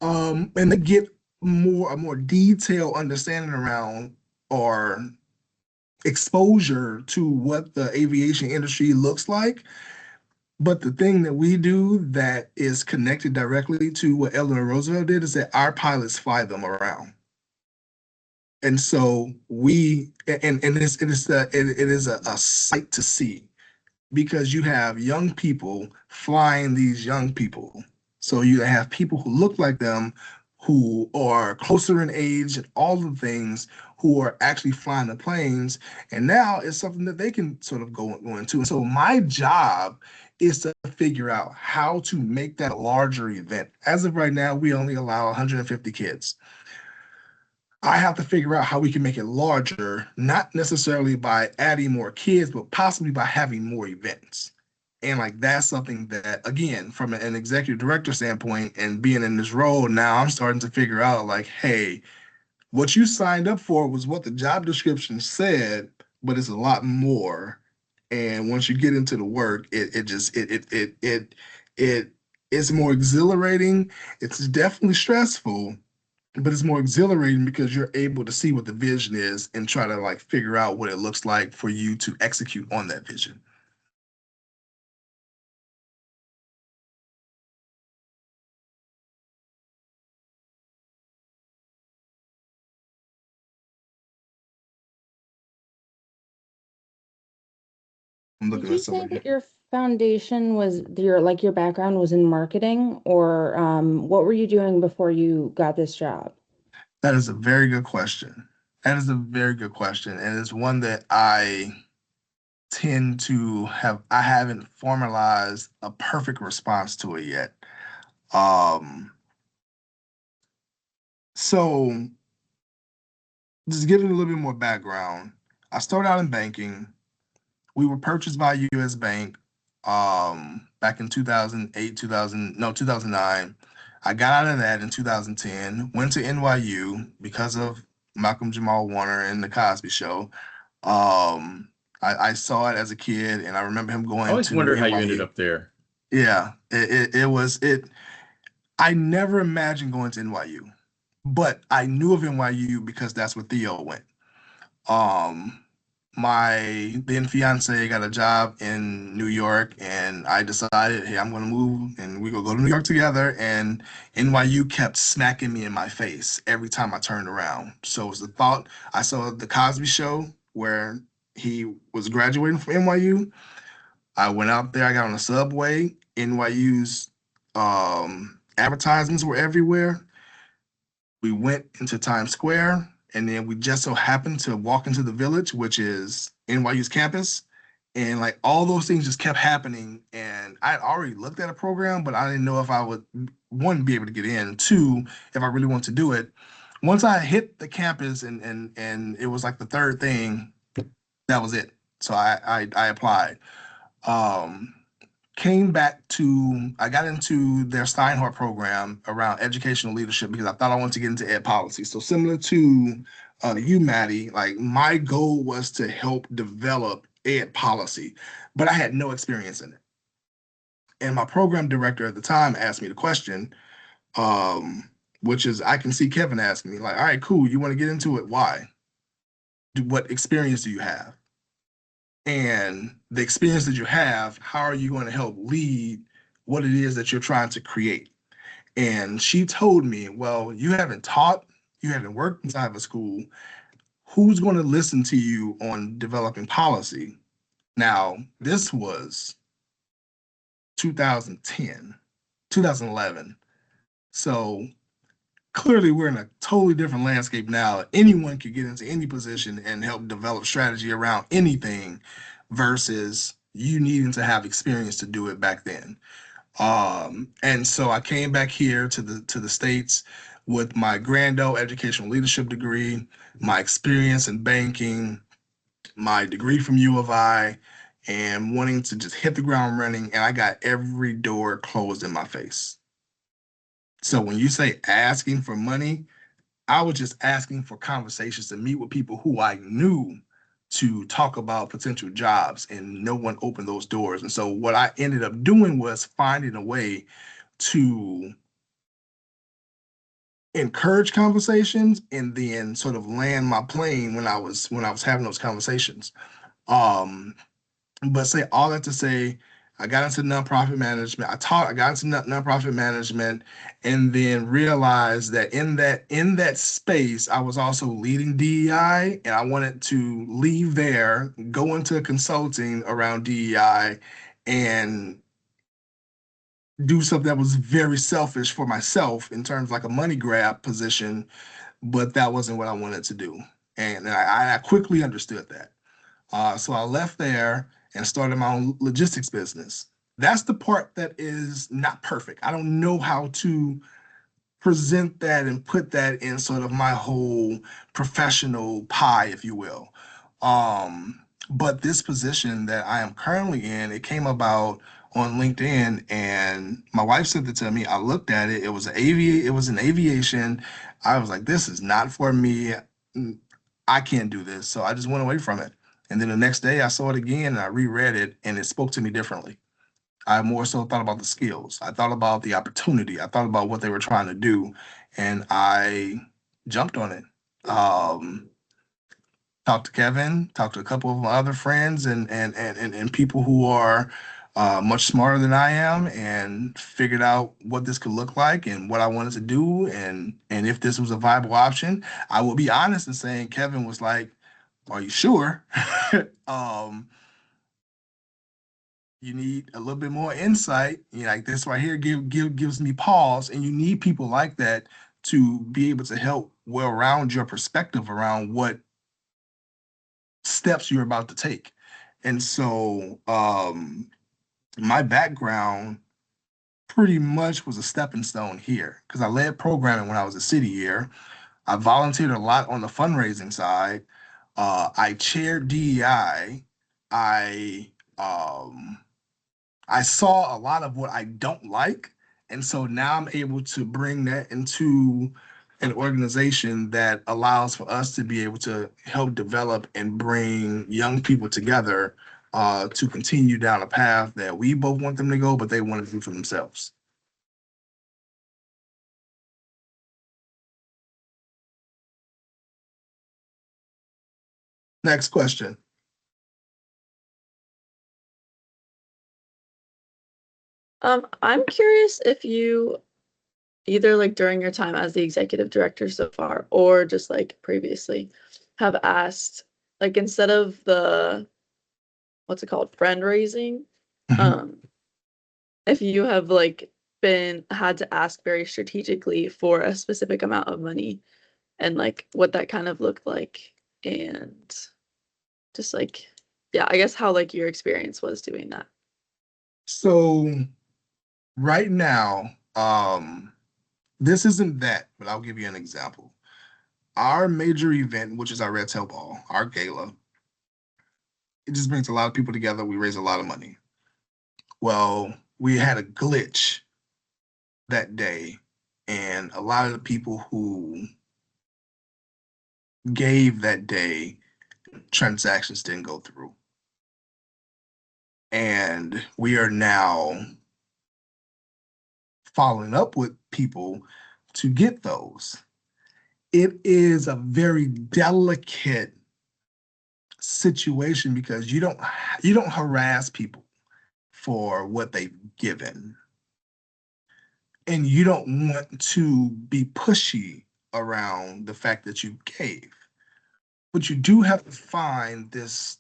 and they get a more detailed understanding around or exposure to what the aviation industry looks like. But the thing that we do that is connected directly to what Eleanor Roosevelt did is that our pilots fly them around. And so it is a sight to see because you have young people flying these young people. So you have people who look like them, who are closer in age and all the things, who are actually flying the planes. And now it's something that they can sort of go into. And so my job is to figure out how to make that a larger event. As of right now, we only allow 150 kids. I have to figure out how we can make it larger, not necessarily by adding more kids, but possibly by having more events. And like that's something that, again, from an executive director standpoint and being in this role, now I'm starting to figure out like, hey, what you signed up for was what the job description said, but it's a lot more. And once you get into the work, it just it it's more exhilarating. It's definitely stressful, but it's more exhilarating because you're able to see what the vision is and try to like figure out what it looks like for you to execute on that vision. I'm Did looking you at say somebody. that your foundation was your like your background was in marketing or what were you doing before you got this job? That is a very good question. That is a very good question. And it's one that I tend to have, I haven't formalized a perfect response to it yet. Um, so just giving a little bit more background. I started out in banking. We were purchased by US Bank back in 2008, 2000, no, 2009. I got out of that in 2010, went to NYU because of Malcolm Jamal Warner and the Cosby Show. Um, I saw it as a kid, and I remember him I going always to wonder how you ended NYU. up there. Yeah, it was it. I never imagined going to NYU, but I knew of NYU because that's where Theo went. Um, my then fiance got a job in New York, and I decided, hey, I'm gonna move, and we gonna go to New York together. And NYU kept smacking me in my face every time I turned around. So it was the thought. I saw the Cosby Show where he was graduating from NYU. I went out there. I got on the subway. NYU's advertisements were everywhere. We went into Times Square, and then we just so happened to walk into the Village, which is NYU's campus. And like all those things just kept happening. And I'd already looked at a program, but I didn't know if I would, one, be able to get in, two, if I really want to do it. Once I hit the campus and it was like the third thing, that was it. So I applied. Um, Came back to, I got into their Steinhardt program around educational leadership because I thought I wanted to get into ed policy. So similar to you, Maddie, like my goal was to help develop ed policy, but I had no experience in it. And my program director at the time asked me the question, which is I can see Kevin asking me, like, all right, cool, you want to get into it? Why? What experience do you have? and the experience that you have, how are you going to help lead what it is that you're trying to create? And she told me, well, you haven't taught, you haven't worked inside of a school. Who's going to listen to you on developing policy? Now, this was 2010, 2011. So clearly we're in a totally different landscape now. Anyone could get into any position and help develop strategy around anything versus you needing to have experience to do it back then. And so I came back here to the States with my grand old educational leadership degree, my experience in banking, my degree from U of I, and wanting to just hit the ground running. And I got every door closed in my face. So when you say asking for money, I was just asking for conversations to meet with people who I knew to talk about potential jobs, and no one opened those doors. And so what I ended up doing was finding a way to encourage conversations and then sort of land my plane when I was having those conversations. Um, but say all that to say, I got into nonprofit management. I got into nonprofit management, and then realized that in that space, I was also leading DEI, and I wanted to leave there, go into consulting around DEI, and do something that was very selfish for myself in terms of like a money grab position, but that wasn't what I wanted to do, and I quickly understood that. So I left there and started my own logistics business. That's the part that is not perfect. I don't know how to present that and put that in sort of my whole professional pie, if you will. But this position that I am currently in, it came about on LinkedIn, and my wife sent it to me. I looked at it. It was in aviation. I was like, this is not for me. I can't do this. So I just went away from it. And then the next day I saw it again and I reread it, and it spoke to me differently. I more so thought about the skills. I thought about the opportunity. I thought about what they were trying to do, and I jumped on it. Um, Talked to Kevin, talked to a couple of my other friends, and people who are much smarter than I am, and figured out what this could look like and what I wanted to do, and if this was a viable option. I will be honest in saying Kevin was like, "Are you sure?" um, you need a little bit more insight. You know, like this right here gives me pause, and you need people like that to be able to help well round your perspective around what steps you're about to take. And so my background pretty much was a stepping stone here because I led programming when I was a city year. I volunteered a lot on the fundraising side. I chaired DEI. I I saw a lot of what I don't like. And so now I'm able to bring that into an organization that allows for us to be able to help develop and bring young people together to continue down a path that we both want them to go, but they want to do for themselves. Next question. I'm curious if you either like during your time as the executive director so far or just like previously have asked like instead of the what's it called friend raising Mhm. um if you have like been had to ask very strategically for a specific amount of money and like what that kind of looked like and just like yeah, I guess how like your experience was doing that. So right now, this isn't that, but I'll give you an example. Our major event, which is our Red Tail Ball, our gala, it just brings a lot of people together. We raise a lot of money. Well, we had a glitch that day, and a lot of the people who gave that day, transactions didn't go through. And we are now following up with people to get those. It is a very delicate situation because you don't harass people for what they've given, and you don't want to be pushy around the fact that you gave, but you do have to find this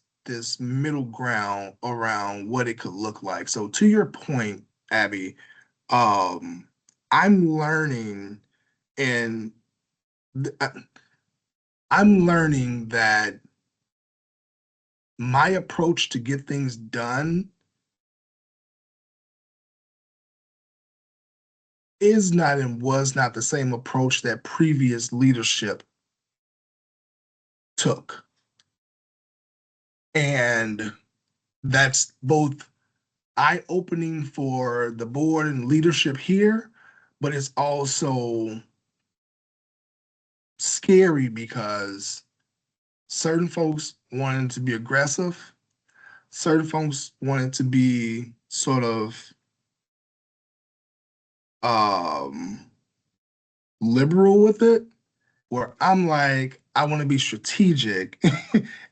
middle ground around what it could look like. So to your point, Abby, um I'm learning, and I'm learning that my approach to get things done is not and was not the same approach that previous leadership took. And that's both eye-opening for the board and leadership here, but it's also scary because certain folks wanted to be aggressive, certain folks wanted to be sort of um liberal with it, where I'm like, I want to be strategic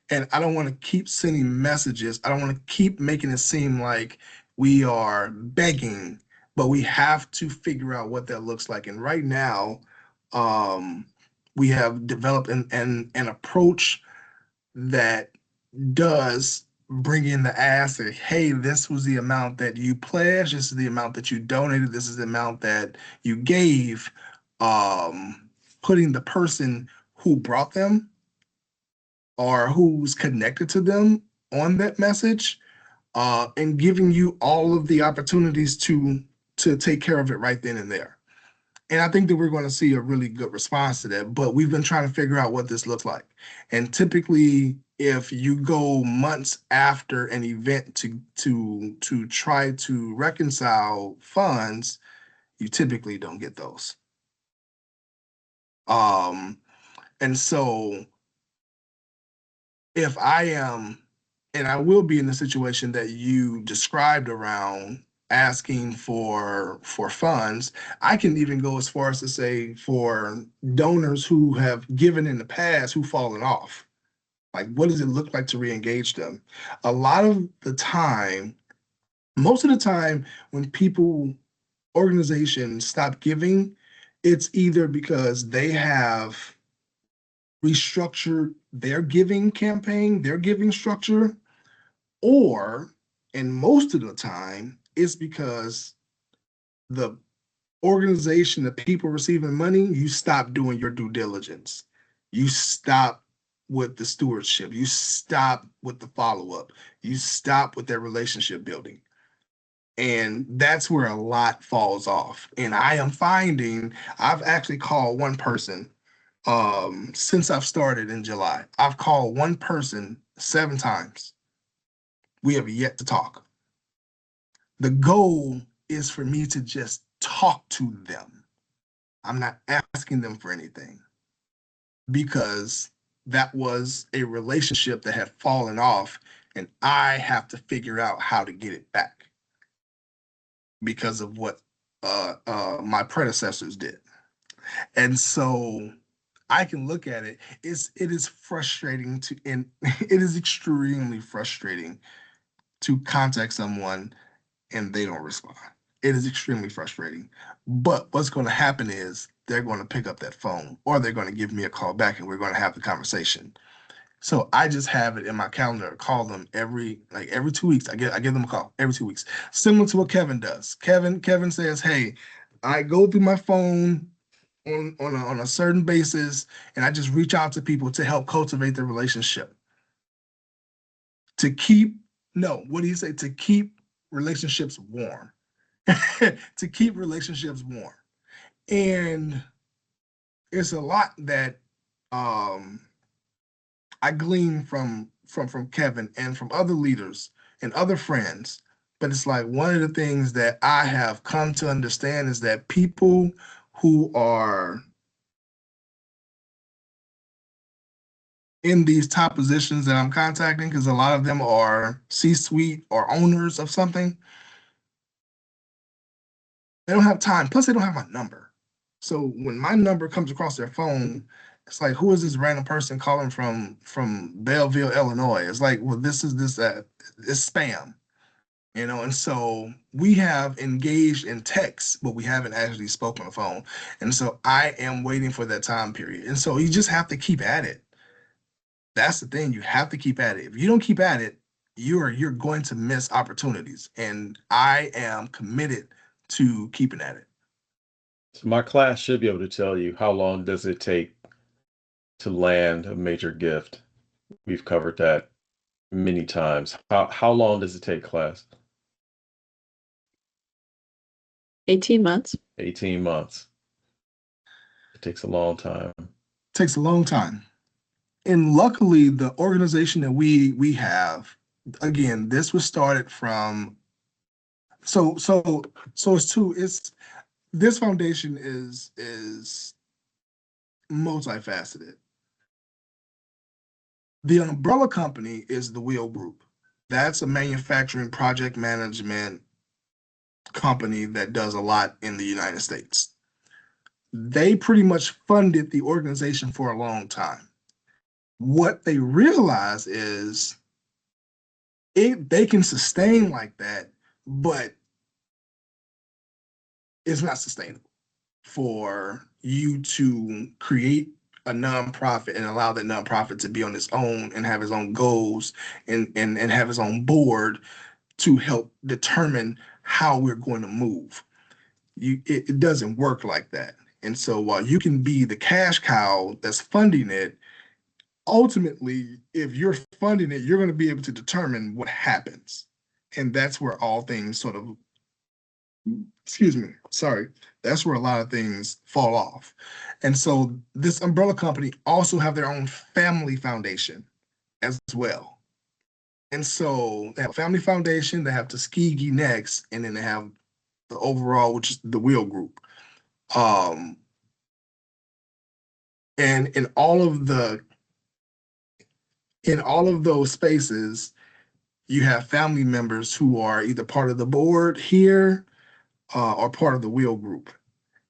and I don't want to keep sending messages. I don't want to keep making it seem like we are begging, but we have to figure out what that looks like. And right now, um, we have developed an approach that does bring in the ask that, hey, this was the amount that you pledged, this is the amount that you donated, this is the amount that you gave, putting the person who brought them or who's connected to them on that message, and giving you all of the opportunities to take care of it right then and there. And I think that we're going to see a really good response to that. But we've been trying to figure out what this looks like. And typically, if you go months after an event to try to reconcile funds, you typically don't get those. Um, and so if I am, and I will be in the situation that you described around asking for funds, I can even go as far as to say for donors who have given in the past who've fallen off. Like, what does it look like to re-engage them? A lot of the time, most of the time, when people, organizations stop giving, it's either because they have restructured their giving campaign, their giving structure, or, and most of the time, it's because the organization, the people receiving money, you stop doing your due diligence. You stop with the stewardship. You stop with the follow-up. You stop with that relationship building. And that's where a lot falls off. And I am finding, I've actually called one person since I've started in July. I've called one person 7 times. We have yet to talk. The goal is for me to just talk to them. I'm not asking them for anything because that was a relationship that had fallen off, and I have to figure out how to get it back because of what my predecessors did. And so I can look at it. It is frustrating to, and it is extremely frustrating to contact someone and they don't respond. It is extremely frustrating. But what's going to happen is they're going to pick up that phone or they're going to give me a call back and we're going to have the conversation. So I just have it in my calendar, call them every 2 weeks. I give them a call every 2 weeks. Similar to what Kevin does. Kevin says, hey, I go through my phone on a certain basis and I just reach out to people to help cultivate the relationship. To keep, no, what do you say? To keep relationships warm. To keep relationships warm. And it's a lot that um, I glean from Kevin and from other leaders and other friends. But it's like one of the things that I have come to understand is that people who are in these top positions that I'm contacting, because a lot of them are C-suite or owners of something, they don't have time. Plus, they don't have my number. So when my number comes across their phone, It's like, who is this random person calling from Belleville, Illinois? It's like, well, it's spam, and so we have engaged in text, but we haven't actually spoken on the phone. And so I am waiting for that time period. And so you just have to keep at it. That's the thing. You have to keep at it. If you don't keep at it, you're going to miss opportunities. And I am committed to keeping at it. So my class should be able to tell you how long does it take to land a major gift. We've covered that many times. How long does it take, class? 18 months. 18 months. It takes a long time. Takes a long time. And luckily, the organization that we have, again, this was started from it's this foundation is multifaceted. The umbrella company is the Wheel Group. That's a manufacturing project management company that does a lot in the United States. They pretty much funded the organization for a long time. What they realize is they can sustain like that, but it's not sustainable for you to create a nonprofit and allow that nonprofit to be on its own and have its own goals and have its own board to help determine how we're going to move. It doesn't work like that. And so while you can be the cash cow that's funding it, ultimately, if you're funding it, you're going to be able to determine what happens. And that's where all things sort of, that's where a lot of things fall off. And so this umbrella company also have their own family foundation as well. And so they have a family foundation, they have Tuskegee next, and then they have the overall, which is the Wheel Group. And in all of those spaces, you have family members who are either part of the board here or part of the Wheel Group.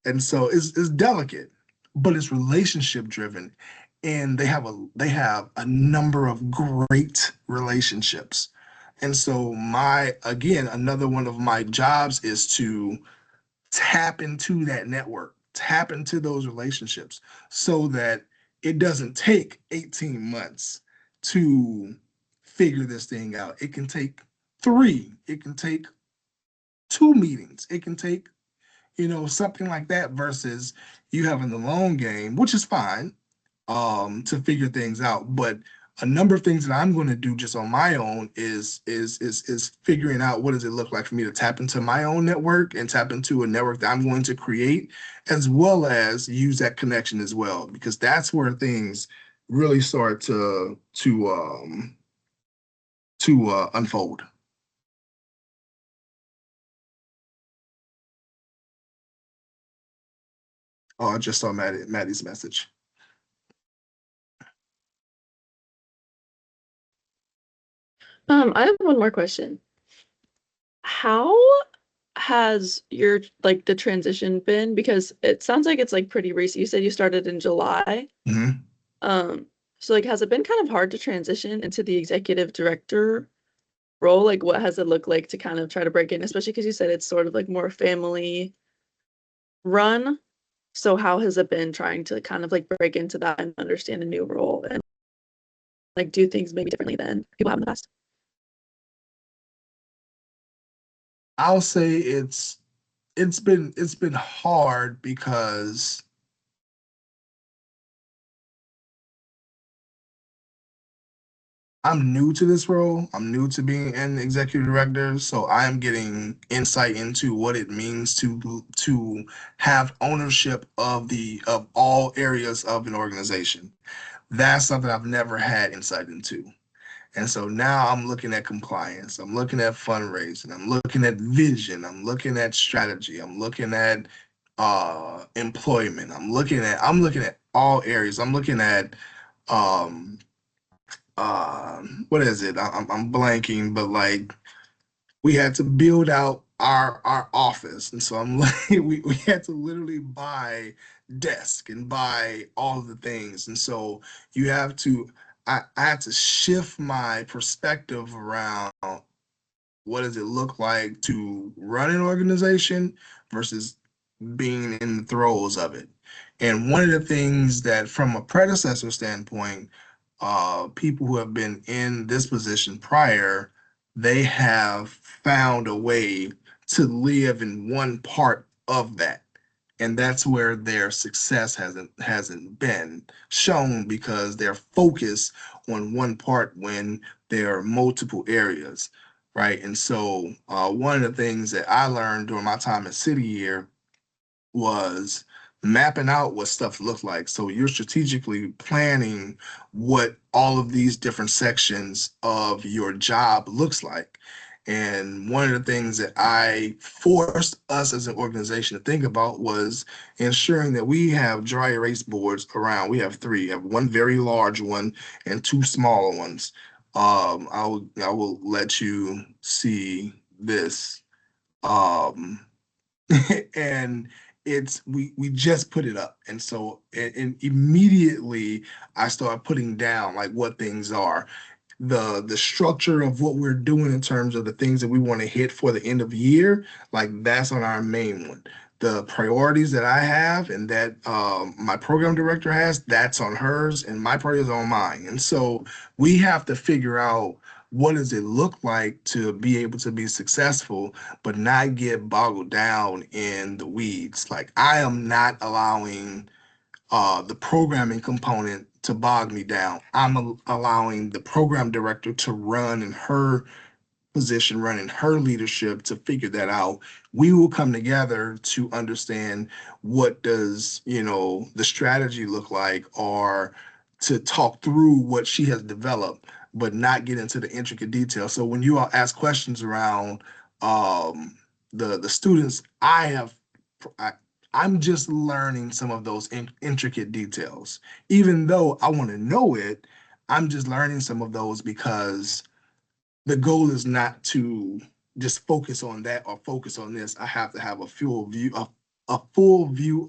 And so it's delicate, but it's relationship driven. And they have a number of great relationships. And so another one of my jobs is to tap into that network, tap into those relationships so that it doesn't take 18 months to figure this thing out. It can take 3, it can take 2 meetings, it can take, something like that versus you having the long game, which is fine, to figure things out. But a number of things that I'm going to do just on my own is figuring out what does it look like for me to tap into my own network and tap into a network that I'm going to create, as well as use that connection as well, because that's where things really start to unfold. Oh, I just saw Maddie's message. I have one more question. How has your the transition been? Because it sounds like it's pretty recent. You said you started in July. Mhm. So has it been kind of hard to transition into the executive director role? What has it looked like to kind of try to break in, especially because you said it's sort of more family run. So how has it been trying to kind of break into that and understand a new role and do things maybe differently than people have in the past? I'll say it's been hard because I'm new to this role. I'm new to being an executive director, so I am getting insight into what it means to have ownership of all areas of an organization. That's something I've never had insight into. And so now I'm looking at compliance, I'm looking at fundraising, I'm looking at vision, I'm looking at strategy, I'm looking at employment, I'm looking at all areas. I'm looking at um what is it? I'm blanking, but we had to build out our office. And so I'm like, we had to literally buy desk and buy all of the things. And so you have to, I had to shift my perspective around what does it look like to run an organization versus being in the throes of it. And one of the things that, from a predecessor standpoint, people who have been in this position prior, they have found a way to live in one part of that. And that's where their success hasn't been shown because they're focused on one part when there are multiple areas, right? And so one of the things that I learned during my time at City Year was mapping out what stuff looked like. So you're strategically planning what all of these different sections of your job looks like. And one of the things that I forced us as an organization to think about was ensuring that we have dry erase boards around. We have three. We have one very large one and two smaller ones. I will let you see this. Um, and it's we just put it up, and so and immediately I started putting down like what things are, the structure of what we're doing in terms of the things that we want to hit for the end of the year. Like that's on our main one. The priorities that I have and that my program director has, that's on hers, and my priorities are on mine. And so we have to figure out what does it look like to be able to be successful, but not get boggled down in the weeds. Like I am not allowing the programming component to bog me down. Allowing the program director to run in her position, running her leadership to figure that out. We will come together to understand what does, the strategy look like, or to talk through what she has developed, but not get into the intricate details. So when you all ask questions around the students, I, I'm just learning some of those intricate details. Even though I want to know it, I'm just learning some of those because the goal is not to just focus on that or focus on this. I have to have a full view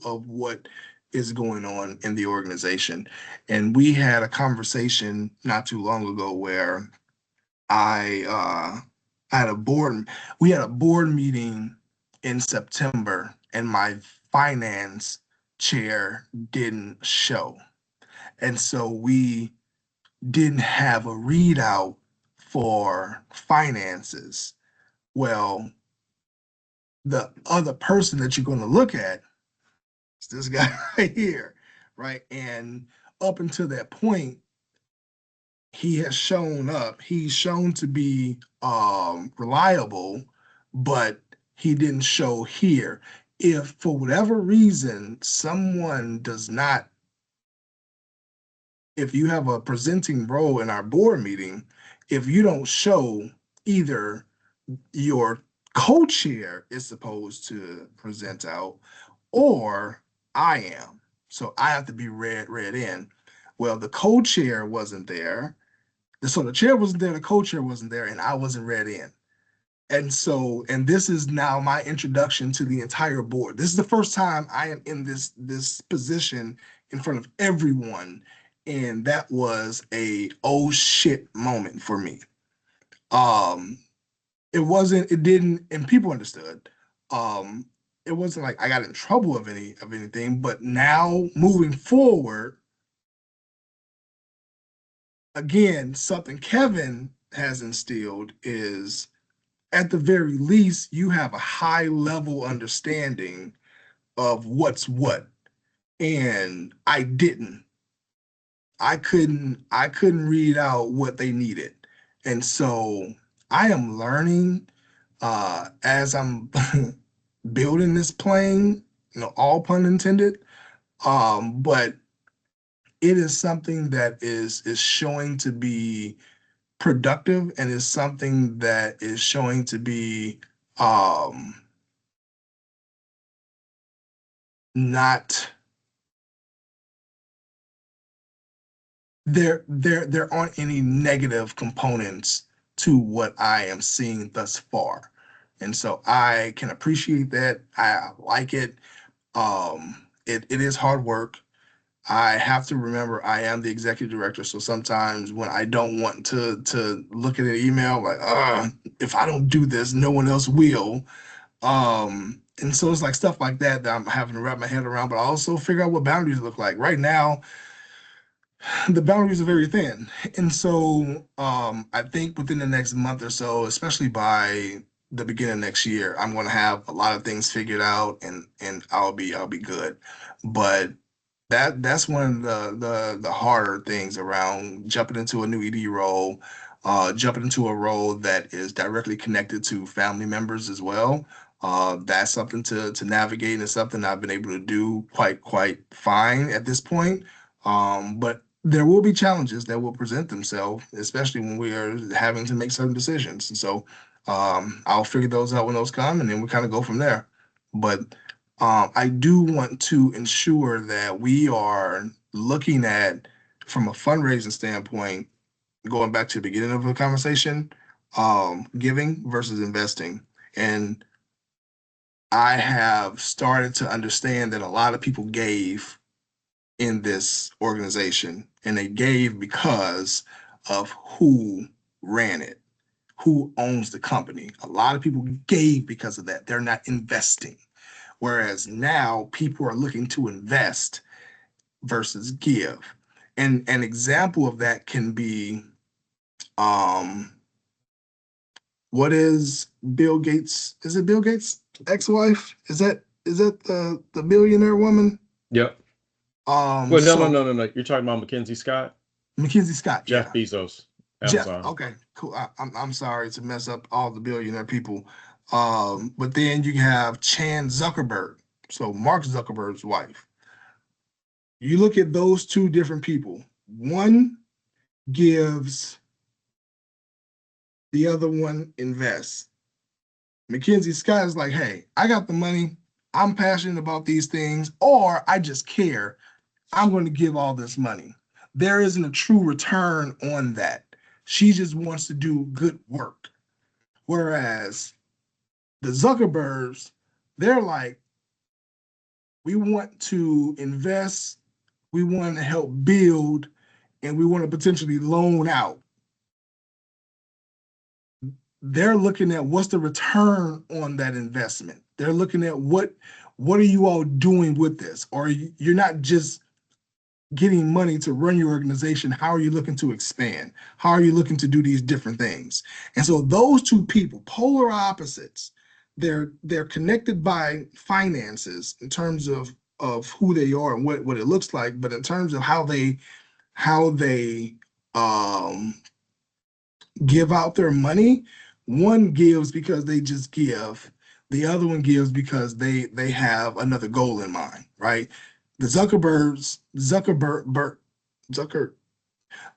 of what is going on in the organization. And we had a conversation not too long ago where I had a board we had a board meeting in September, and my finance chair didn't show. And so we didn't have a readout for finances. Well, the other person that you're going to look at is this guy right here, right? And up until that point, he has shown up. He's shown to be reliable, but he didn't show here. If for whatever reason someone does not, if you have a presenting role in our board meeting, if you don't show, either your co-chair is supposed to present out, or I am. So I have to be read in. Well, the co-chair wasn't there. So the chair wasn't there, the co-chair wasn't there, and I wasn't read in. And so, and this is now my introduction to the entire board. This is the first time I am in this position in front of everyone. And that was a oh shit moment for me. Um, it didn't, and people understood. Um, it wasn't like I got in trouble of anything, but now moving forward, again, something Kevin has instilled is, at the very least, you have a high level understanding of what's what. And I didn't. I couldn't read out what they needed. And so I am learning as I'm building this plane, all pun intended. But it is something that is showing to be productive, and is something that is showing to be um not there aren't any negative components to what I am seeing thus far. And so I can appreciate that. I like it. It is hard work. I have to remember I am the executive director, so sometimes when I don't want to look at an email, like, if I don't do this, no one else will. And so it's like stuff like that that I'm having to wrap my head around, but I also figure out what boundaries look like. Right now, the boundaries are very thin. And so I think within the next month or so, especially by the beginning of next year, I'm going to have a lot of things figured out, and I'll be good. But that's one of the harder things around jumping into a new ED role, jumping into a role that is directly connected to family members as well. That's something to navigate, and something I've been able to do quite fine at this point. But there will be challenges that will present themselves, especially when we are having to make certain decisions. And so I'll figure those out when those come, and then we kind of go from there. But I do want to ensure that we are looking at, from a fundraising standpoint, going back to the beginning of the conversation, giving versus investing. And I have started to understand that a lot of people gave in this organization, and they gave because of who ran it, who owns the company. A lot of people gave because of that. They're not investing. Whereas now people are looking to invest versus give. And an example of that can be, um, what is Bill Gates? Is it Bill Gates' ex-wife? Is that the billionaire woman? Yep. Well, no, no, So no, no, no. You're talking about Mackenzie Scott, Mackenzie Scott, Jeff yeah. Bezos, Jeff, Amazon. okay, cool. I'm sorry to mess up all the billionaire people. But then you have Chan Zuckerberg, so Mark Zuckerberg's wife. You look at those two different people. One gives, the other one invests. Mackenzie Scott is like, hey, I got the money. I'm passionate about these things, or I just care. I'm going to give all this money. There isn't a true return on that. She just wants to do good work. Whereas the Zuckerbergs, they're like, we want to invest, we want to help build, and we want to potentially loan out. They're looking at what's the return on that investment. They're looking at what are you all doing with this? Or you're not just getting money to run your organization. How are you looking to expand? How are you looking to do these different things? And so those two people, polar opposites, they're connected by finances in terms of who they are and what it looks like, but in terms of how they um give out their money, one gives because they just give, the other one gives because they have another goal in mind, right? The Zucker,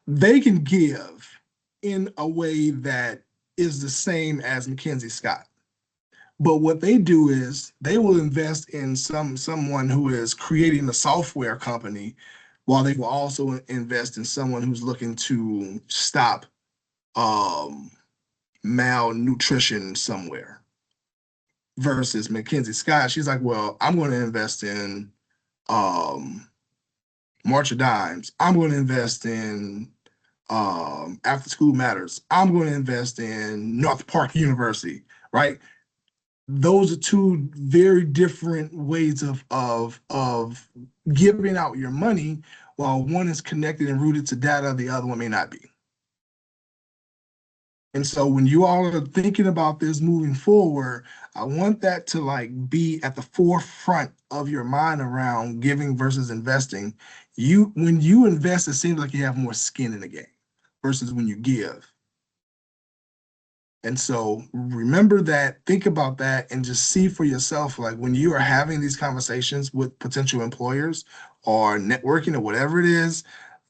they can give in a way that is the same as Mackenzie Scott. But what they do is they will invest in someone who is creating a software company, while they will also invest in someone who's looking to stop um malnutrition somewhere. Versus Mackenzie Scott, she's like, well, I'm going to invest in um, March of Dimes. I'm going to invest in After School Matters. I'm going to invest in North Park University, right? Those are two very different ways of giving out your money. While one is connected and rooted to data, the other one may not be. And so when you all are thinking about this moving forward, I want that to like be at the forefront of your mind around giving versus investing. When you invest, it seems like you have more skin in the game versus when you give. And so remember that, think about that, and just see for yourself, like when you are having these conversations with potential employers or networking or whatever it is,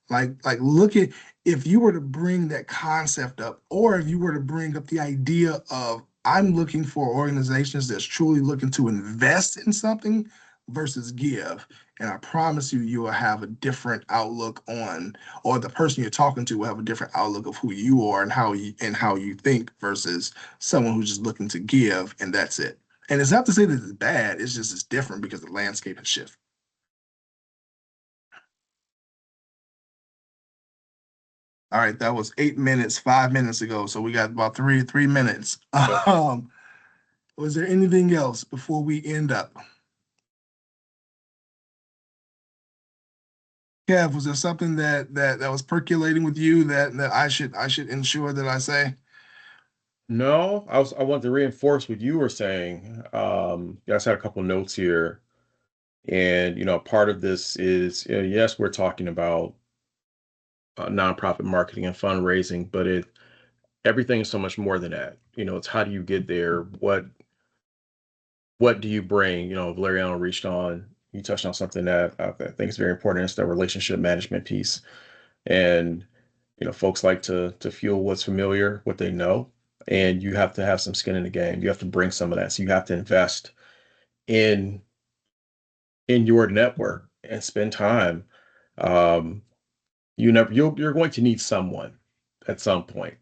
like look at, if you were to bring that concept up, or if you were to bring up the idea of, I'm looking for organizations that's truly looking to invest in something versus give. And I promise you, you will have a different outlook on, or the person you're talking to will have a different outlook of who you are and how you think versus someone who's just looking to give and that's it. And it's not to say that it's bad. It's just it's different because the landscape has shifted. All right, that was 8 minutes, 5 minutes ago. So we got about three minutes. Yep. Was there anything else before we end up? Kev, was there something that was percolating with you that I should ensure that I say? No, I wanted to reinforce what you were saying. I just had a couple notes here, and part of this is, yes, we're talking about nonprofit marketing and fundraising, but everything is so much more than that. It's how do you get there? What do you bring? Valeriano reached on, you touched on something that I think is very important. It's the relationship management piece. And, folks like to fuel what's familiar, what they know. And you have to have some skin in the game. You have to bring some of that. So you have to invest in your network and spend time. Um, you're going to need someone at some point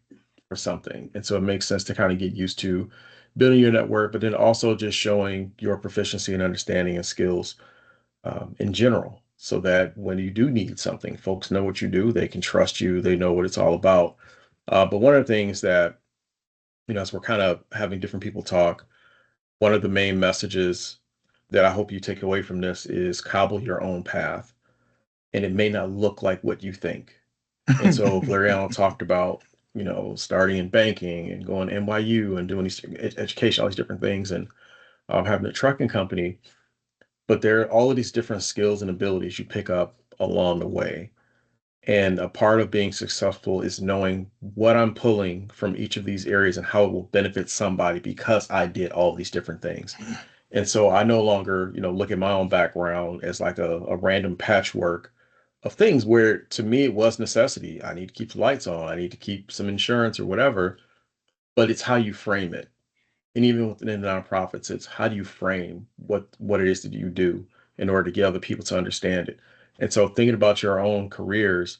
or something. And so it makes sense to kind of get used to building your network, but then also just showing your proficiency and understanding and skills in general, so that when you do need something, folks know what you do, they can trust you, they know what it's all about. But one of the things that, as we're kind of having different people talk, one of the main messages that I hope you take away from this is cobble your own path. And it may not look like what you think. And so Valeriano talked about, starting in banking and going to NYU and doing these education, all these different things, and having a trucking company. But there are all of these different skills and abilities you pick up along the way. And a part of being successful is knowing what I'm pulling from each of these areas and how it will benefit somebody because I did all these different things. And so I no longer, look at my own background as like a random patchwork of things where to me it was necessity. I need to keep the lights on. I need to keep some insurance or whatever, but it's how you frame it. And even within the nonprofits, it's how do you frame what it is that you do in order to get other people to understand it. And so thinking about your own careers,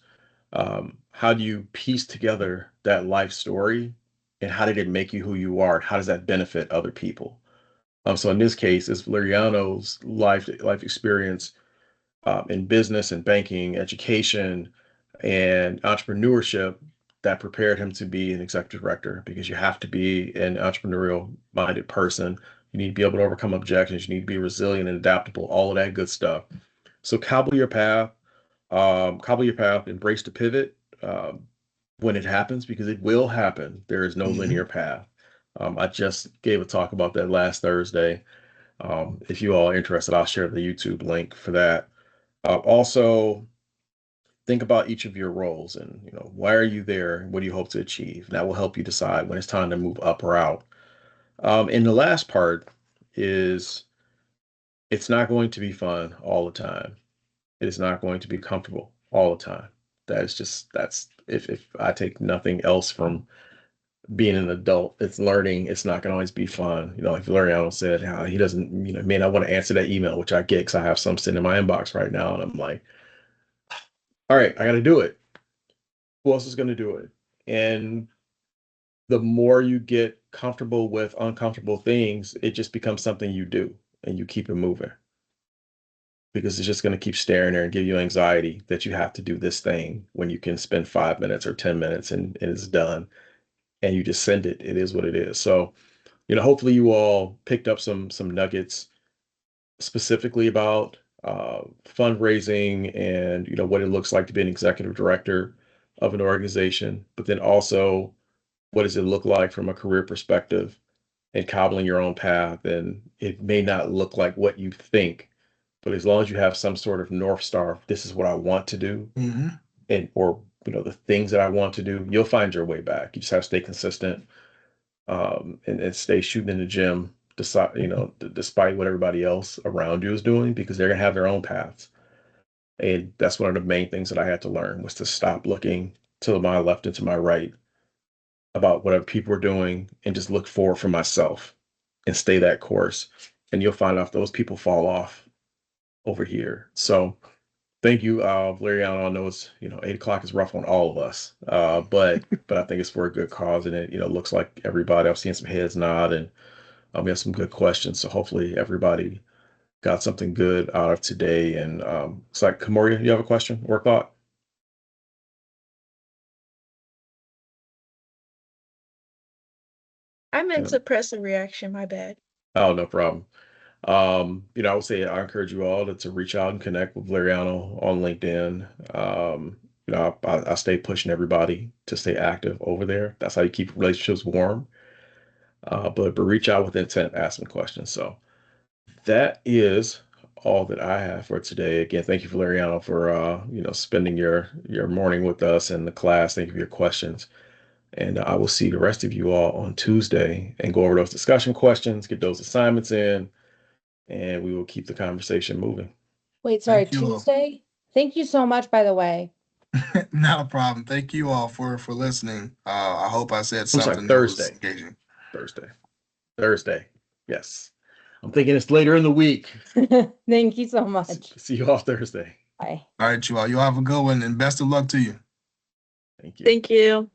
how do you piece together that life story and how did it make you who you are? How does that benefit other people? So in this case, it's Valeriano's life experience in business and banking, education, and entrepreneurship that prepared him to be an executive director, because you have to be an entrepreneurial minded person. You need to be able to overcome objections. You need to be resilient and adaptable, all of that good stuff. So cobble your path, embrace the pivot when it happens, because it will happen. There is no linear path. I just gave a talk about that last Thursday. If you all are interested, I'll share the YouTube link for that. Also, think about each of your roles and why are you there? What do you hope to achieve? And that will help you decide when it's time to move up or out. And the last part is it's not going to be fun all the time. It is not going to be comfortable all the time. That's if I take nothing else from being an adult, it's learning. It's not going to always be fun. Like Valeriano said, how he doesn't, may not want to answer that email, which I get because I have some sitting in my inbox right now. And I'm like, all right, I got to do it. Who else is going to do it? And the more you get comfortable with uncomfortable things, it just becomes something you do and you keep it moving, because it's just going to keep staring there and give you anxiety that you have to do this thing when you can spend 5 minutes or 10 minutes and it's done and you just send it. It is what it is. So, hopefully you all picked up some nuggets specifically about fundraising and, what it looks like to be an executive director of an organization, but then also what does it look like from a career perspective and cobbling your own path. And it may not look like what you think, but as long as you have some sort of North Star, this is what I want to do, and or the things that I want to do, you'll find your way back. You just have to stay consistent, and stay shooting in the gym, despite what everybody else around you is doing, because they're gonna have their own paths. And that's one of the main things that I had to learn, was to stop looking to my left and to my right about what other people are doing and just look forward for myself and stay that course. And you'll find out if those people fall off, over here. So thank you, Valeriano. I know it's 8 o'clock is rough on all of us, but I think it's for a good cause, and it looks like everybody. I've seen some heads nod, and we have some good questions. So hopefully everybody got something good out of today. And it's like Kamoria, you have a question or thought? I meant Yeah. to press a reaction, my bad. Oh, no problem. I would say I encourage you all to reach out and connect with Valeriano on LinkedIn. I stay pushing everybody to stay active over there. That's how you keep relationships warm. But reach out with intent, ask some questions. So that is all that I have for today. Again, thank you, Valeriano, for spending your morning with us in the class. Thank you for your questions. And I will see the rest of you all on Tuesday and go over those discussion questions, get those assignments in, and we will keep the conversation moving. Wait, sorry, Thank you all. Tuesday? Thank you so much, by the way. Not a problem. Thank you all for listening. I hope I said I'm sorry, something that was Thursday. engaging. Thursday. Yes. I'm thinking it's later in the week. Thank you so much. See you all Thursday. Bye. All right, you all. You all have a good one, and best of luck to you. Thank you. Thank you.